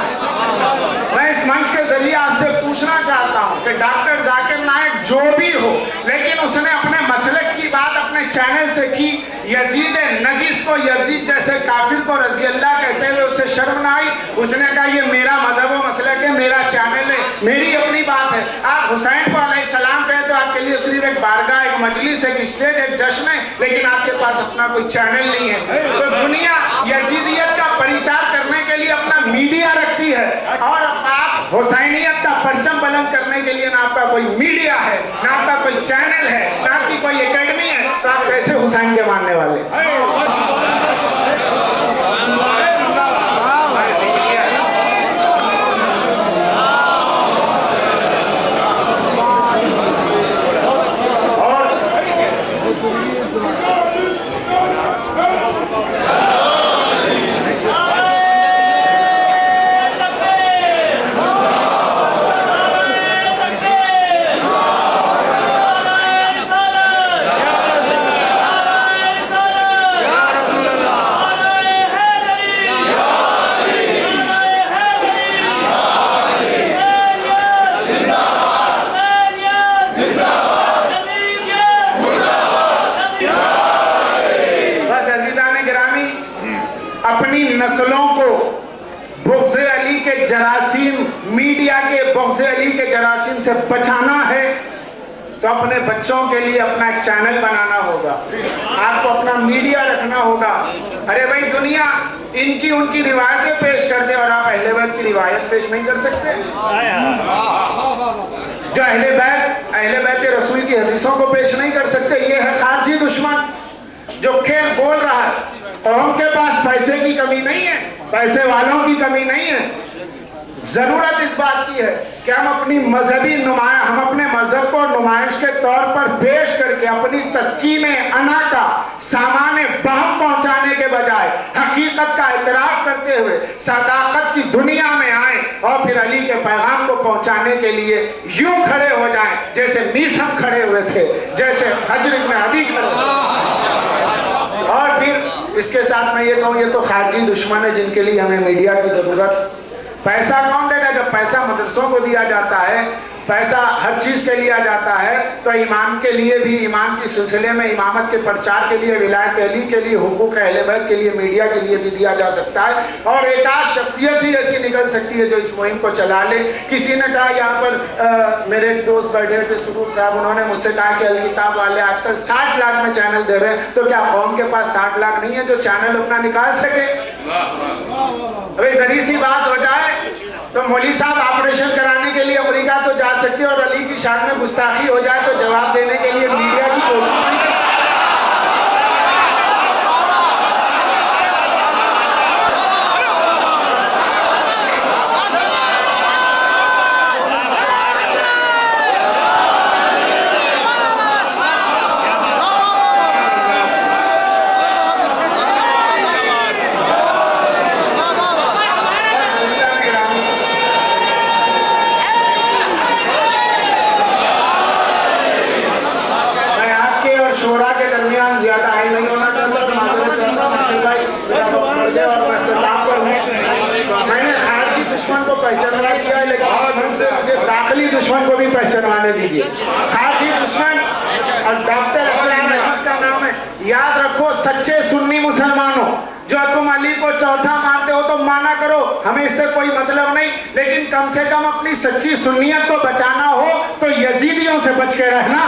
मैं इस मंच के जरिए आपसे पूछना चाहता हूँ कि डॉक्टर जाकिर नायक जो भी हो, लेकिन उसने अपने मसलक की बात अपने चैनल से की। यजीद नजीस को यजीद जैसे काफिर को रजी अल्लाह कहते हुए उसे शर्म ना आई। उसने कहा ये मेरा मजहब व मसलक है, मेरा चैनल है, मेरी अपनी बात है। आप हुसैन को अलैहिस्सलाम कहे तो आपके लिए सिर्फ एक बारगाह, एक मजलिस, एक स्टेज, एक जश्न है, लेकिन आपके पास अपना कोई चैनल नहीं है। तो दुनिया यजीदियत का परिचार करने के लिए अपना मीडिया रखती है, और आप हुसैनियत का परचम बुलंद करने के लिए ना आपका कोई मीडिया है, ना आपका कोई चैनल है, ना आपकी कोई एकेडमी है, तो आप कैसे हुसैन के मानने वाले? अपनी नस्लों को बुग़्ज़ अली के जरासीम, मीडिया के बुग़्ज़ अली के जरासीम से बचाना है, तो अपने बच्चों के लिए अपना एक चैनल बनाना होगा, आपको अपना मीडिया रखना होगा। अरे भाई, दुनिया इनकी उनकी रिवायतें पेश कर दे और आप अहले बैत की रिवायत पेश नहीं कर सकते। जो अहले बैत रसूल की हदीसों को पेश नहीं कर सकते, ये है खारजी दुश्मन जो खेल बोल रहा है। कौम के पास पैसे की कमी नहीं है, पैसे वालों की कमी नहीं है। जरूरत इस बात की है कि हम अपनी हम अपने मजहब को नुमाइश के तौर पर पेश करके अपनी तस्कीन अना का सामान बहम पहुंचाने के बजाय हकीकत का इतराफ करते हुए सदाकत की दुनिया में आए और फिर अली के पैगाम को पहुंचाने के लिए यूं खड़े हो जाएं जैसे मीसम खड़े हुए थे, जैसे हजर में अदी खड़े हुए। और फिर इसके साथ मैं ये कहूँ, ये तो खारजी दुश्मन है जिनके लिए हमें मीडिया की जरूरत। पैसा कौन देगा? जब पैसा मदरसों को दिया जाता है, पैसा हर चीज़ के लिया जाता है, तो इमाम के लिए भी, इमाम के सिलसिले में इमामत के प्रचार के लिए, विलायत अली के लिए, हुकूक अहले बैत के लिए, मीडिया के लिए भी दिया जा सकता है। और एक आध शख्सियत ही ऐसी निकल सकती है जो इस मुहिम को चला ले। किसी ने कहा, यहाँ पर मेरे एक दोस्त बैठे थे सुरूर साहब, उन्होंने मुझसे कहा कि अलकिताब वाले आजकल 60 लाख में चैनल दे रहे हैं, तो क्या कौम के पास 60 लाख नहीं है जो चैनल अपना निकाल सके? अभी जरी सी बात हो जाए तो मौली साहब ऑपरेशन कराने के लिए अमेरिका तो जा सकते हैं, और अली की शान में गुस्ताखी हो जाए तो जवाब देने के लिए मीडिया की कोशिश नहीं करती। पहचानवा दिया है, लेकिन से मुझे दाखिली दुश्मन को भी पहचानवाने दीजिए। खारजी दुश्मन और डॉक्टर असलाम अहमद का नाम है। याद रखो, सच्चे सुन्नी मुसलमानों, जो तुम अली को चौथा मानते हो तो माना करो, हमें इससे कोई मतलब नहीं, लेकिन कम से कम अपनी सच्ची सुन्नियत को बचाना हो तो यजीदियों से बच के रहना।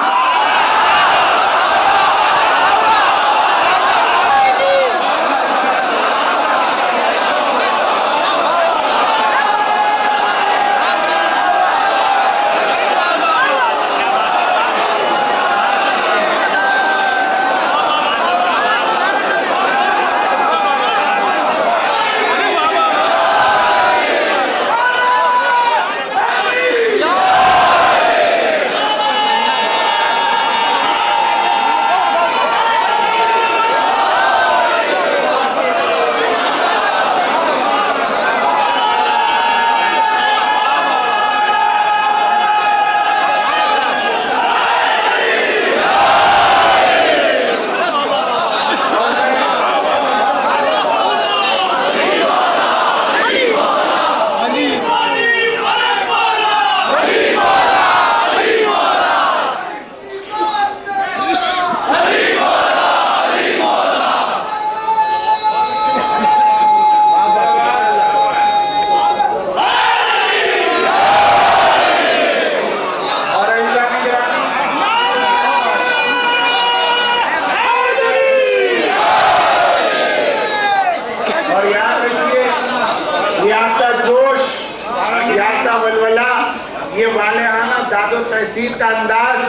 तो तहसील का अंदाज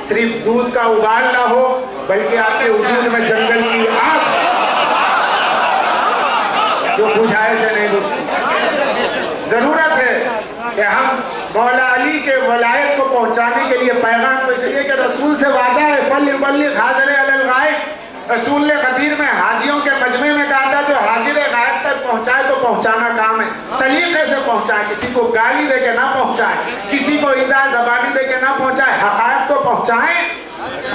सिर्फ दूध का उबाल ना हो, बल्कि आपके वजूद में जंगल की आग जो बुझाए से नहीं बुझती। जरूरत है कि हम मौला अली के वलायत को पहुंचाने के लिए पैगाम को, इसलिए कि रसूल से वादा है फल हाजिर अलल गायब। रसूल ने खतीर में हाजियों के मजमे में कहा था जो हाजिर गायब तक पहुंचाए तो पहुंचाना काम है, सलीके से पहुंचाए, किसी को गाली दे के ना पहुंचाए, किसी को इज़ा ज़बानी दे के ना पहुंचाए, हक़ाइक़ को पहुंचाएं।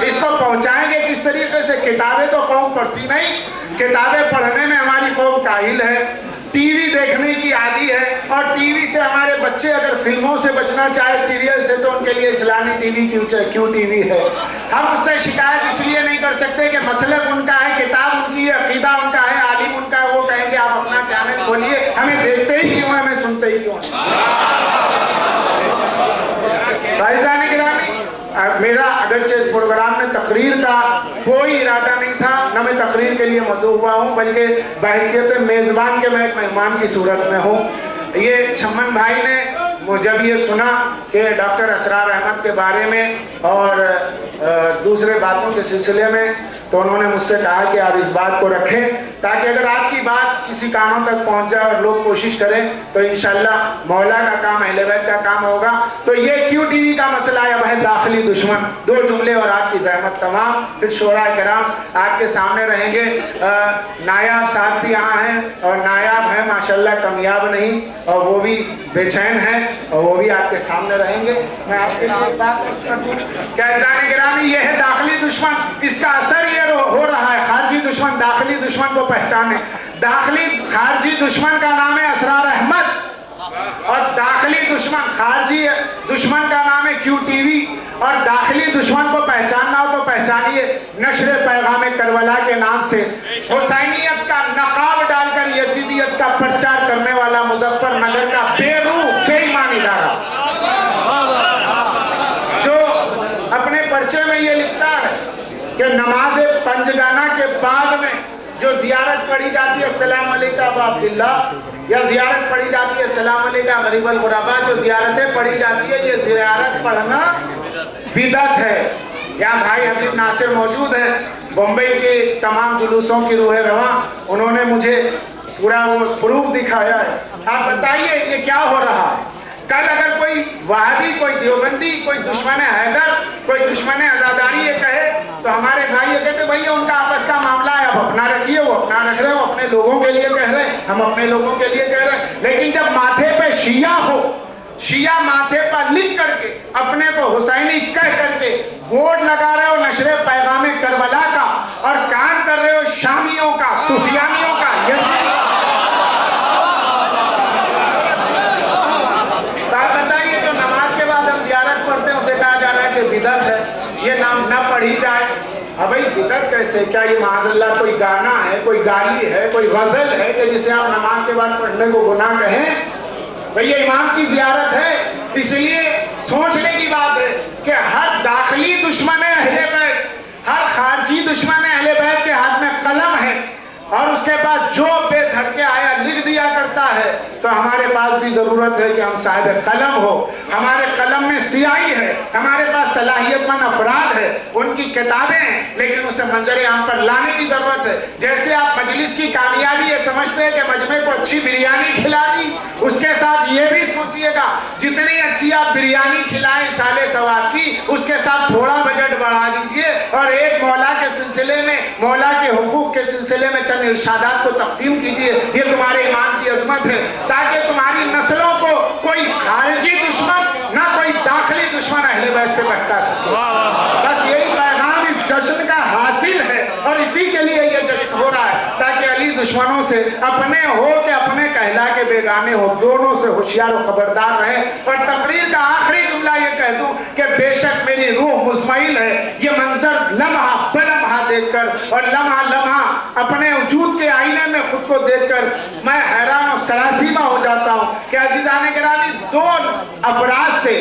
इसको पहुंचाएंगे किस तरीके से? किताबें तो कौम पढ़ती नहीं, किताबें पढ़ने में हमारी कौम काहिल है, टीवी देखने की आदी है, और टीवी से हमारे बच्चे अगर फिल्मों से बचना चाहे, सीरियल से, तो उनके लिए इस्लामी टीवी क्यों टीवी है। हम उससे शिकायत इसलिए नहीं कर सकते कि मसलक उनका है, किताब उनकी है, अकीदा उनका है, आलिम उनका है, वो कहेंगे आप अपना चैनल खोलिए, हमें देखते ही क्यों, हमें सुनते ही क्यों। भाईजान गिरामी, मेरा अगरचे इस प्रोग्राम में तकरीर का कोई इरादा नहीं था, न मैं तकरीर के लिए मदऊ हुआ हूँ, बल्कि बहैसियत मेज़बान के मैं एक मेहमान की सूरत में हूँ। ये छम्मन भाई ने जब ये सुना कि डॉक्टर असरार अहमद के बारे में और दूसरे बातों के सिलसिले में, तो उन्होंने मुझसे कहा कि आप इस बात को रखें, ताकि अगर आपकी बात किसी कानों तक पहुंच जाए और लोग कोशिश करें तो इंशाअल्लाह मौला का काम, अहले बैत का काम होगा। तो ये क्यों टीवी का मसला है, वह दाखिली दुश्मन। 2 जुमले और आपकी ज़हमत तमाम, फिर शोरा किराम आपके सामने रहेंगे। नायाब साहब भी यहाँ हैं और नायाब हैं माशाल्लाह, कामयाब नहीं, और वो भी बेचैन हैं और वो भी आपके सामने रहेंगे। मैं आपके लिए एक बात कर दूं, क्या इज़ान गिरामी, ये है दाखिली दुश्मन, इसका असर ये हो रहा है। खारजी दुश्मन दाखिली दुश्मन को पहचाने। दाखिली खारजी दुश्मन का नाम है असरार अहमद, और दाखिली दुश्मन खारजी दुश्मन का नाम है क्यू टीवी। और दाखिली दुश्मन को पहचानना हो तो पहचानिए नशर पैगाम करबला के नाम से हुसैनियत का नकाब डालकर यजीदियत का प्रचार करने वाला मुजफ्फरनगर का बेरूह बेईमान इदारा, जो अपने पर्चे में ये लिखता है कि नमाज पंजगाना के बाद में जो जियारत पढ़ी जाती है सलाम अलैका अबा अब्दुल्ला, या जियारत पढ़ी जाती है सलाम अलैका गरीबल गुराबा, जो जियारतें पढ़ी जाती है, ये जियारत पढ़ना बिदअत है। यहाँ भाई हबीब नासिर मौजूद है, बम्बई के तमाम जुलूसों की रूह रवा, उन्होंने मुझे पूरा वो प्रूफ दिखाया है। आप बताइए ये क्या हो रहा है? कल अगर कोई वहाबी, कोई देवबंदी, कोई दुश्मन हैदर, कोई दुश्मन आज़ादारी ये कहे तो हमारे भाई ये कहते भैया उनका आपस का मामला है, आप अपना रखिए, वो अपना रख रहे हो, अपने लोगों के लिए कह रहे हैं, हम अपने लोगों के लिए कह रहे हैं। लेकिन जब माथे पे शिया हो, शिया माथे पर लिख करके अपने को हुसैनी कह करके बोर्ड लगा रहे हो नशरे पैगाम करबला का, और काम कर रहे हो शामियों का, सुफियानियों का, बिदअत है, ये नाम ना पढ़ी जाए। अब भाई बिदअत कैसे? क्या ये माज़अल्लाह कोई गाना है, कोई गाली है, कोई गजल है कि जिसे आप नमाज के बाद पढ़ने को गुनाह कहें? भाई ये इमाम की ज़ियारत है, इसलिए सोचने की बात है कि हर दाखिली दुश्मन है अहले बैत, हर खारजी दुश्मन है अहले बैत के हाथ में कलम है, और उसके पास जो बेधड़के आया लिख दिया करता है। तो हमारे पास भी जरूरत है कि हम साहिब कलम हो, हमारे कलम में सियाही है, हमारे पास सलाहियतमंद अफराद है, उनकी किताबें हैं, लेकिन उसे मंजर आम पर लाने की जरूरत है। जैसे आप मजलिस की कामयाबी ये समझते हैं कि मजमे को अच्छी बिरयानी खिला दी, उसके साथ ये भी सोचिएगा जितनी अच्छी आप बिरयानी खिलाएं साले सवाब की, उसके साथ थोड़ा बजट बढ़ा दीजिए, और एक मौला के सिलसिले में, मौला के हुकूक के सिलसिले में चंद इरशादात को तकसीम कीजिए। ये तुम्हारे ईमान की अजमत है, ताकि तुम्हारी नस्लों को कोई खारजी दुश्मन ना कोई दाखिली दुश्मन अहले बैत से भटका सके। बस यही पैगाम इस जश्न का हासिल है, और इसी के लिए ये जश्न हो रहा है, ताकि अली दुश्मनों से अपने हो के अपने कहला के बेगाने हो, दोनों से होशियार और खबरदार रहे। और तकरीर का आखिरी जुमला ये कह दूं कि बेशक मेरी रूह मुज़मइल है ये मंजर लम्हा बलम्हा देखकर, और लम्हा लम्हा अपने वजूद के आईने में खुद को देखकर मैं हैरान और सरासीमा हो जाता हूँ कि अज़ीज़ान गिरामी, 2 अफराद से,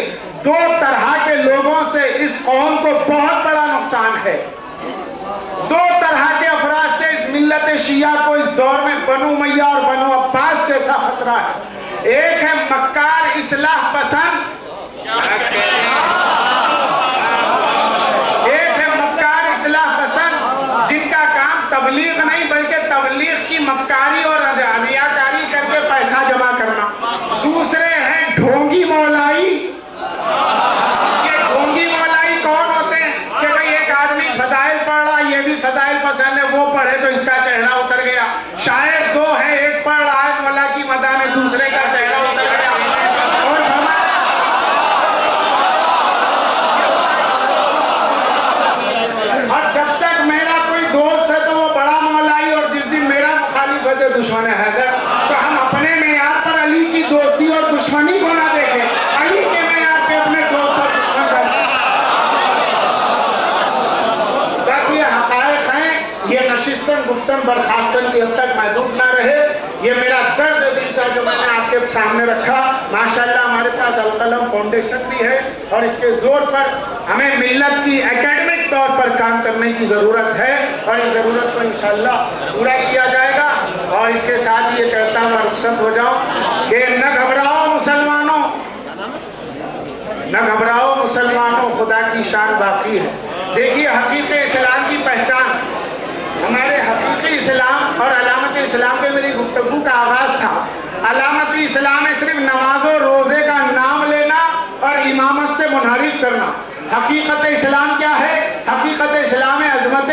2 तरह के लोगों से इस कौम को बहुत बड़ा नुकसान है। 2 तरह के अफराद से इस मिल्लत शिया को इस दौर में बनु मैया और बनु अब्बास जैसा खतरा है। एक है मक्कार इस्लाह पसंद, तबलीग नहीं बल्कि तबलीग की मक्कारी और रियाकारी करके पैसा जमा करना। दूसरे हैं ढोंगी मौलाई। ये ढोंगी मौलाई कौन होते हैं कि भाई एक आदमी फजाइल पढ़ रहा, ये भी फजाइल पसंद है, वो पढ़े तो इसका चेहरा उतर गया। शायद दो है, एक पढ़ रहा है मौला की मदा में, दूसरे का चेहरा उतर गया। और जब तक मेरा कोई दोस्त है तो वो बड़ा मौलाई, और जिस दिन मेरा मुखालिफ है तो दुश्मन हैदर। तो हम अपने मेयार पर अली की दोस्ती और दुश्मनी को ना देखें, अली के मेयार पे अपने दोस्त और दुश्मन का। बस ये हकायक हैं, ये नशिस्तन गुफ्तन बर्खास्तन की हद तक महदूद ना रहे। ये मेरा दर्द दिल था जो मैंने आपके सामने रखा। माशाल्लाह हमारे पास अलकलम फाउंडेशन भी है और इसके जोर पर हमें मिल्लत की एकेडमिक तौर पर काम करने की ज़रूरत है और इस ज़रूरत को इंशाल्लाह पूरा किया जाएगा। और इसके साथ ये कहता मैं रुखसत हो जाऊँ कि न घबराओ मुसलमानों, न घबराओ मुसलमानों, खुदा की शान बाकी है। देखिए हकीक़त इस्लाम की पहचान, हमारे हकीक़ी इस्लाम और अलामत इस्लाम पे मेरी गुफ्तगू का आगाज़ था। अलामत इस्लाम में सिर्फ नमाज और रोज़े का नाम लेना और इमामत से मुनहरिफ करना। हकीकत इस्लाम क्या है? हकीकत इस्लाम अज़मत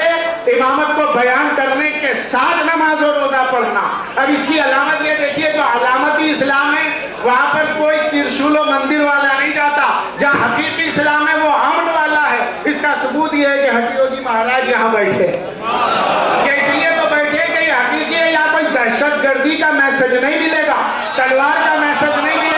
इमामत को बयान करने के साथ नमाज और रोज़ा पढ़ना। अब इसकी अलामत ये देखिए, जो अलामत इस्लाम है वहाँ पर कोई त्रिशूल मंदिर वाला नहीं जाता। जहाँ हकीकी इस्लाम है वो अमन वाला है। इसका सबूत ये है कि हकीयोगी महाराज यहाँ बैठे, ये इसलिए तो बैठे कि ये हकीकी है। यहाँ कोई दहशतगर्दी का मैसेज नहीं मिलेगा, तलवार का मैसेज नहीं मिलेगा,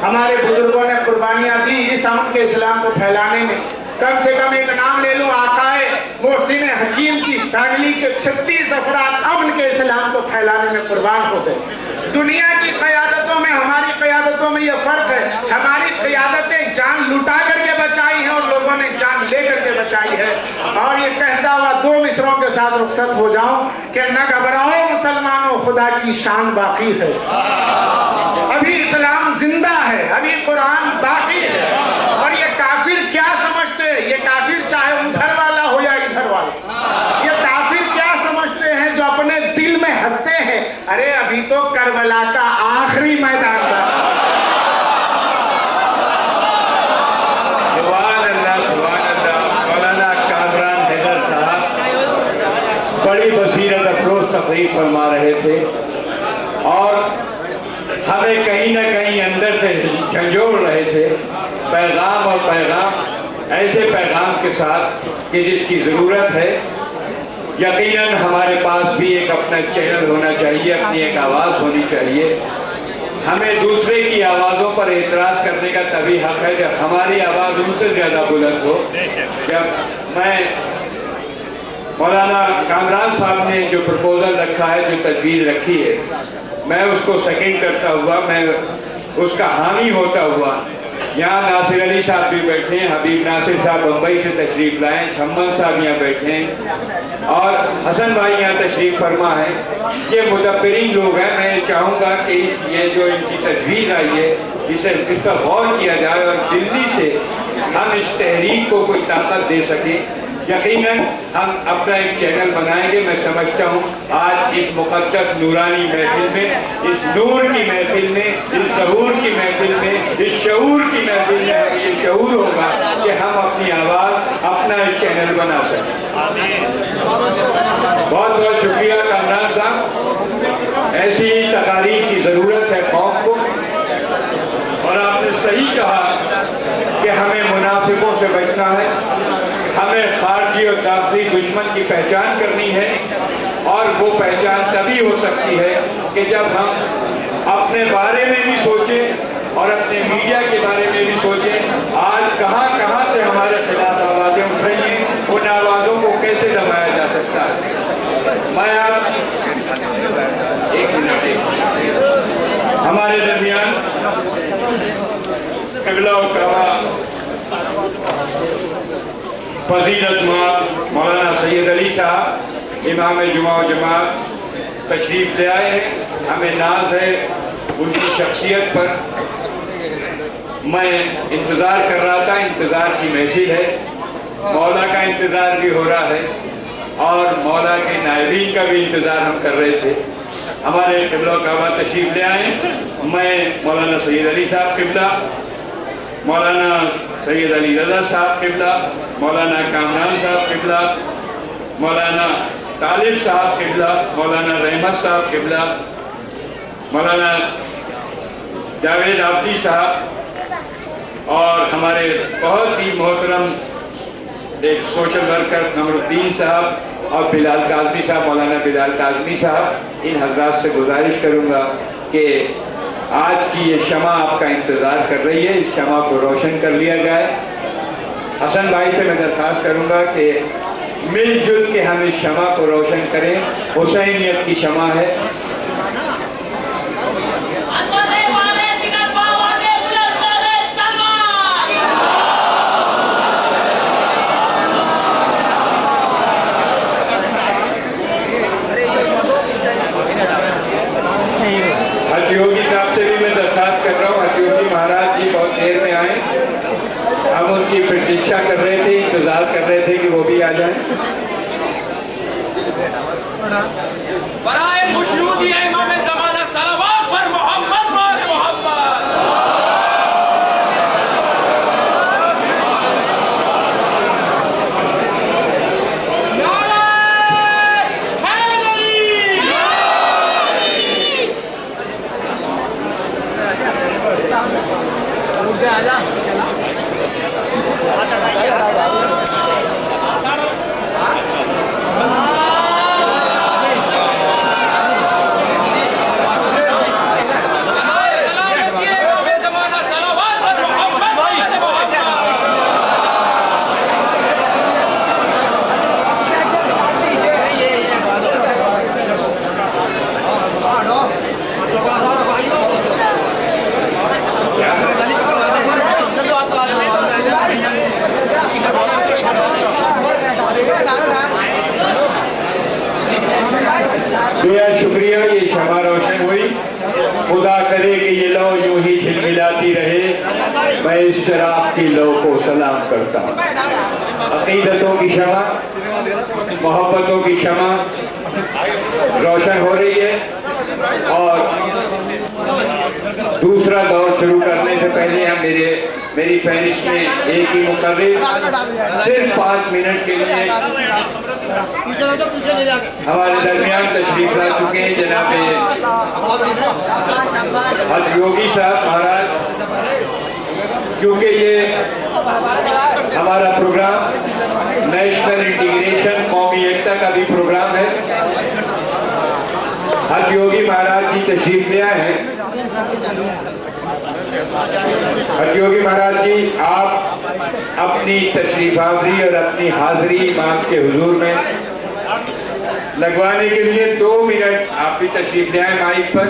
हमारे बुजुर्गों ने कुर्बानियां दी इस अमन के इस्लाम को फैलाने में। कम से कम एक नाम ले लूं, आकाए मोहसिन हकीम की फैमिली के 36 अफराद अमन के इस्लाम को फैलाने में कुर्बान हो गए। दुनिया की क़यादतों में हमारी क़यादतों में यह फ़र्क है, हमारी क़यादतें जान लुटा करके बचाई हैं और लोगों ने जान ले करके बचाई है। और ये कहता हुआ दो मिसरों के साथ रुखसत हो जाऊं कि न घबराओ मुसलमानों, खुदा की शान बाकी है। अभी इस्लाम जिंदा है, अभी कुरान बाकी है। और ये काफिर क्या समझते हैं? ये काफिर चाहे उधर वाला हो या इधर वाला, ये काफिर क्या समझते हैं जो अपने दिल में हंसते हैं? अरे अभी तो करबला का आखिरी मैदान था। मौलाना कामरान हैदर साहब बड़ी बसीरत अफरोज तकरीर फरमा रहे थे और हमें कहीं ना कहीं अंदर से झंझोड़ रहे थे पैगाम, और पैगाम ऐसे पैगाम के साथ कि जिसकी ज़रूरत है। यकीनन हमारे पास भी एक अपना चैनल होना चाहिए, अपनी एक आवाज़ होनी चाहिए। हमें दूसरे की आवाज़ों पर एतराज़ करने का तभी हक है जब हमारी आवाज़ उनसे ज़्यादा बुलंद हो। जब मैं मौलाना कामरान साहब ने जो प्रपोज़ल रखा है, जो तजवीज़ रखी है, मैं उसको सेकंड करता हुआ, मैं उसका हामी होता हुआ, यहाँ नासिर अली साहब भी बैठे हैं, हबीब नासिर साहब बम्बई से तशरीफ़ लाए, छम्मन साहब यहाँ बैठे हैं और हसन भाई यहाँ तशरीफ़ फरमा है। ये मुदब्बिरीन लोग हैं। मैं चाहूँगा कि ये जो इनकी तजवीज़ आई है इस पर गौर किया जाए और जल्दी से हम इस तहरीक को कोई ताकत दे सकें। यकीनन हम अपना एक चैनल बनाएंगे। मैं समझता हूँ आज इस मुक़द्दस नूरानी महफिल में, इस नूर की महफिल में, इस ज़हूर की महफिल में, इस शऊर की महफिल में हमें ये शऊर होगा कि हम अपनी आवाज़, अपना एक चैनल बना सकें। बहुत बहुत शुक्रिया कामरान साहब। ऐसी तकारीर की ज़रूरत है कौम को। और आपने सही कहा कि हमें मुनाफिकों से बचना है, हमें खारजी और दाखिली दुश्मन की पहचान करनी है। और वो पहचान तभी हो सकती है कि जब हम अपने बारे में भी सोचें और अपने मीडिया के बारे में भी सोचें। आज कहाँ कहाँ से हमारे खिलाफ आवाज़ें उठ रही हैं, उन आवाज़ों को कैसे दबाया जा सकता है। मैं आप एक मिनट, हमारे दरमियान क़िबला और काबा फजीलत मौलाना सैयद अली साहब इमाम जुमा जमात तशरीफ़ ले आए हैं। हमें नाज है उनकी शख्सियत पर मैं इंतज़ार कर रहा था। इंतज़ार की महफिल है, मौला का इंतज़ार भी हो रहा है और मौला के नायबीन का भी इंतज़ार हम कर रहे थे। हमारे क़िबला काबा तशरीफ़ ले आए। मैं मौलाना सैयद अली साहब क़िबला, मौलाना सैयद अली रज़ा साहब क़िबला, मौलाना कामरान साहब क़िबला, मौलाना तालिब साहब क़िबला, मौलाना रहमत साहब क़िबला, मौलाना जावेद आबदी साहब और हमारे बहुत ही मोहतरम एक सोशल वर्कर कमरुद्दीन साहब और बिलाल काज़मी साहब, मौलाना बिलाल काज़मी साहब, इन हज़रात से गुजारिश करूँगा कि आज की ये शमा आपका इंतज़ार कर रही है, इस शमा को रोशन कर लिया जाए। हसन भाई से मैं दरख्वास्त करूँगा कि मिलजुल के हम इस शमा को रोशन करें। हुसैनियत की शमा है। योगी साहब से भी मैं दरख्वास्त कर रहा हूँ, योगी महाराज जी बहुत देर में आए। हम उनकी प्रतीक्षा कर रहे थे, इंतजार कर रहे थे कि वो भी आ जाए। बराए खुशनूदी है इमाम ज़माना सलावत पर मोहम्मद वाले मोहम्मद। बेहद शुक्रिया, ये शमा रोशन हुई। खुदा करे कि ये लो यूं ही झिलमिलाती रहे। मैं इस शराब की लो को सलाम करता हूँ। अकीदतों की शमा, मोहब्बतों की शमा रोशन हो रही है और दूसरा दौर शुरू करने से पहले हम मेरी फहरिस्त में एक ही मुकर्रिर सिर्फ 5 मिनट के लिए हमारे दरमियान तशरीफ ला चुके हैं जनाब हज योगी साहब महाराज। क्योंकि ये हमारा प्रोग्राम नेशनल इंटीग्रेशन, कौमी एकता का भी प्रोग्राम है। हज योगी महाराज जी तशरीफ ले आए हैं। हज योगी महाराज जी, आप अपनी तशरीफ आवरी और अपनी हाजिरी इमाम के हुजूर में लगवाने के लिए 2 मिनट आप भी तशरीफ ले आए माइक पर,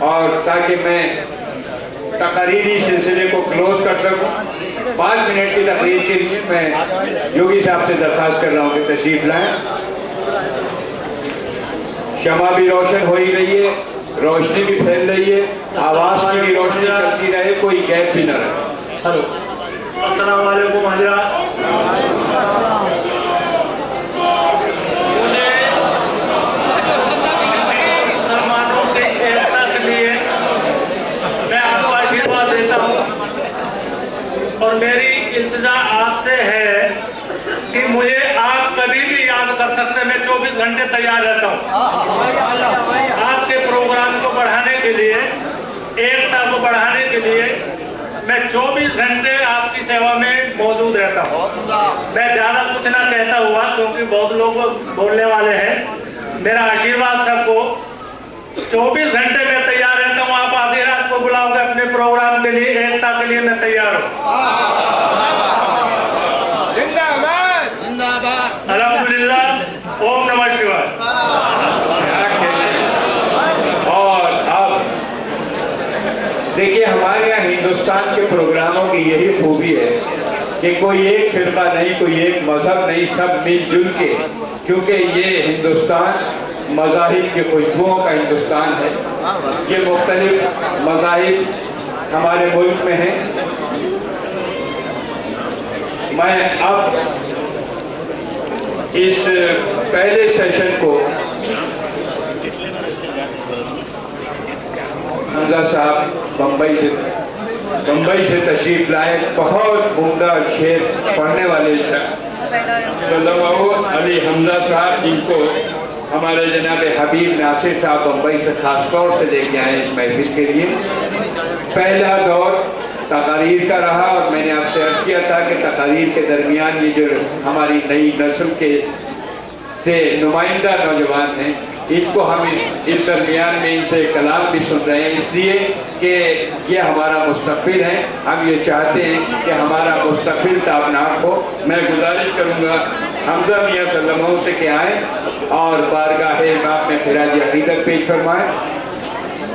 और ताकि मैं तकरीरी सिलसिले को क्लोज कर सकूं। 5 मिनट की तकरीर के लिए मैं योगी साहब से दरख्वास्त कर रहा हूँ कि तशरीफ लाएं। शमा भी रोशन हो ही रही है, रोशनी भी फैल रही है, आवाज की भी रोशनी चलती रहे, कोई गैप भी न रहे। हेलो, अस्सलाम वालेकुम हज़रात। मुसलमानों के एकता के लिए मैं आपको आशीर्वाद देता हूँ और मेरी इल्तिजा आपसे है कि मुझे आप कभी भी याद कर सकते हैं। मैं 24 घंटे तैयार रहता हूँ आपके प्रोग्राम को बढ़ाने के लिए, एकता को बढ़ाने के लिए। मैं 24 घंटे आपकी सेवा में मौजूद रहता हूँ। मैं ज़्यादा कुछ ना कहता हुआ, क्योंकि बहुत लोग बोलने वाले हैं। मेरा आशीर्वाद सबको। 24 घंटे में तैयार रहता हूँ। आप आधी रात को बुलाओगे अपने प्रोग्राम के लिए, एकता के लिए मैं तैयार हूँ। अल्हम्दुलिल्लाह, ओम नमः शिवाय। और अब देखिए, हमारे यहाँ हिंदुस्तान के प्रोग्रामों की यही खूबी है कि कोई एक फिरका नहीं, कोई एक मजहब नहीं, सब मिलजुल के, क्योंकि ये हिंदुस्तान मज़ाहिब की खुशबुओं का हिंदुस्तान है। ये मुख्तलिफ मज़ाहिब हमारे मुल्क में हैं। मैं अब इस पहले सेशन को हमजा साहब बम्बई से तशरीफ लाए, बहुत उम्दा शेर पढ़ने वाले सल्लल्लाहु अली हमजा साहब, जिनको हमारे जनाब हबीब नासिर साहब बम्बई से ख़ास तौर से लेके आए इस महफिल के लिए। पहला दौर तकारीर का रहा और मैंने आपसे अर्ज़ किया था कि तकारीर के दरमियान ये जो हमारी नई नस्ल के से नुमाइंदा नौजवान हैं, इनको हम इस दरमियान में इनसे कलाम भी सुन रहे हैं, इसलिए कि ये हमारा मुस्तक़बिल है। हम ये चाहते हैं कि हमारा मुस्तक़बिल ताबनाक हो। मैं गुजारिश करूँगा हमजा मियाँ सल्लल्लाहु से के आएँ और बारगाह इमाम में खिराज अक़ीदत पेश फरमाएँ।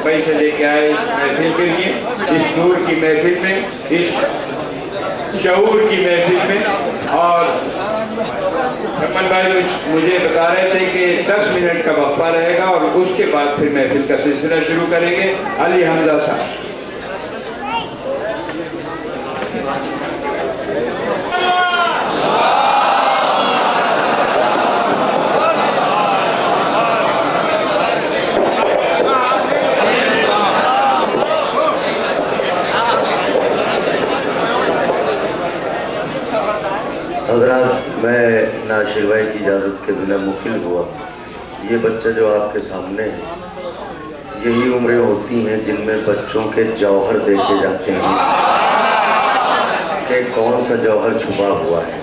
पैसे लेके आए इस महफिल के लिए, इस नूर की महफिल में, इस शऊर की महफिल में। और रमन भाई मुझे बता रहे थे कि 10 मिनट का वक्फा रहेगा और उसके बाद फिर महफिल का सिलसिला शुरू करेंगे। अली हमजा साहब। हज़रात, मैं नासिर भाई की इजाज़त के बिना मुखिल हुआ। ये बच्चा जो आपके सामने है, यही उम्रें होती हैं जिनमें बच्चों के जौहर देखे जाते हैं कि कौन सा जौहर छुपा हुआ है।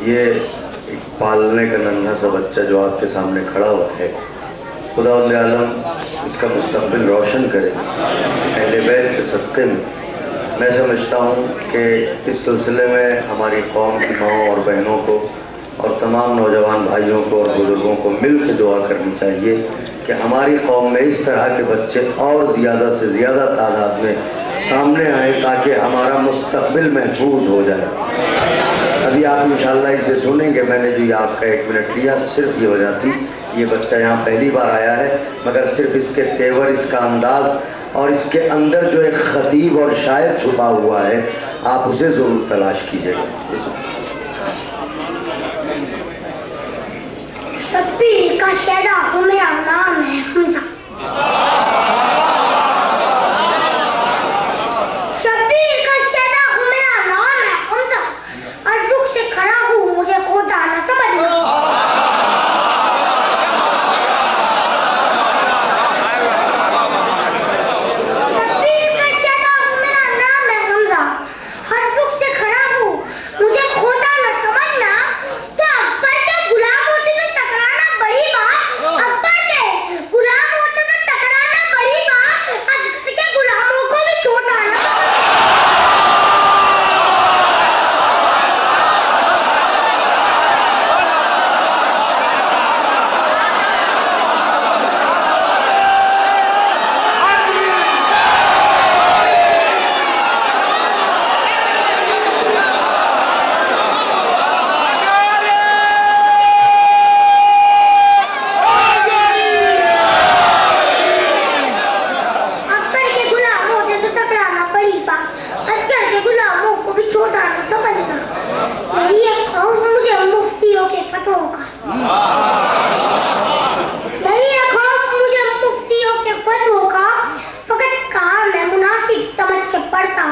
ये एक पालने का नन्हा सा बच्चा जो आपके सामने खड़ा हुआ है, खुदावंद आलम इसका मुस्तक़बिल रोशन करे अहले बैत के सदक़े में। मैं समझता हूँ कि इस सिलसिले में हमारी कौम की माओं और बहनों को और तमाम नौजवान भाइयों को और बुज़ुर्गों को मिल के दुआ करनी चाहिए कि हमारी कौम में इस तरह के बच्चे और ज़्यादा से ज़्यादा तादाद में सामने आए ताकि हमारा मुस्तक़बिल महफूज हो जाए। अभी आप इंशाअल्लाह इसे सुनेंगे। मैंने जो ये आपका 1 मिनट लिया, सिर्फ ये वजह थी कि ये बच्चा यहाँ पहली बार आया है, मगर सिर्फ इसके तेवर, इसका अंदाज़ और इसके अंदर जो एक खतीब और शायर छुपा हुआ है, आप उसे ज़रूर तलाश कीजिएगा। शब्बीर का शहदा हो, मेरा नाम है हमजा। शब्बीर का शहदा हो, मेरा नाम है हमजा। और रुख से खड़ा हूँ, मुझे खोटा न समझना। पढ़ता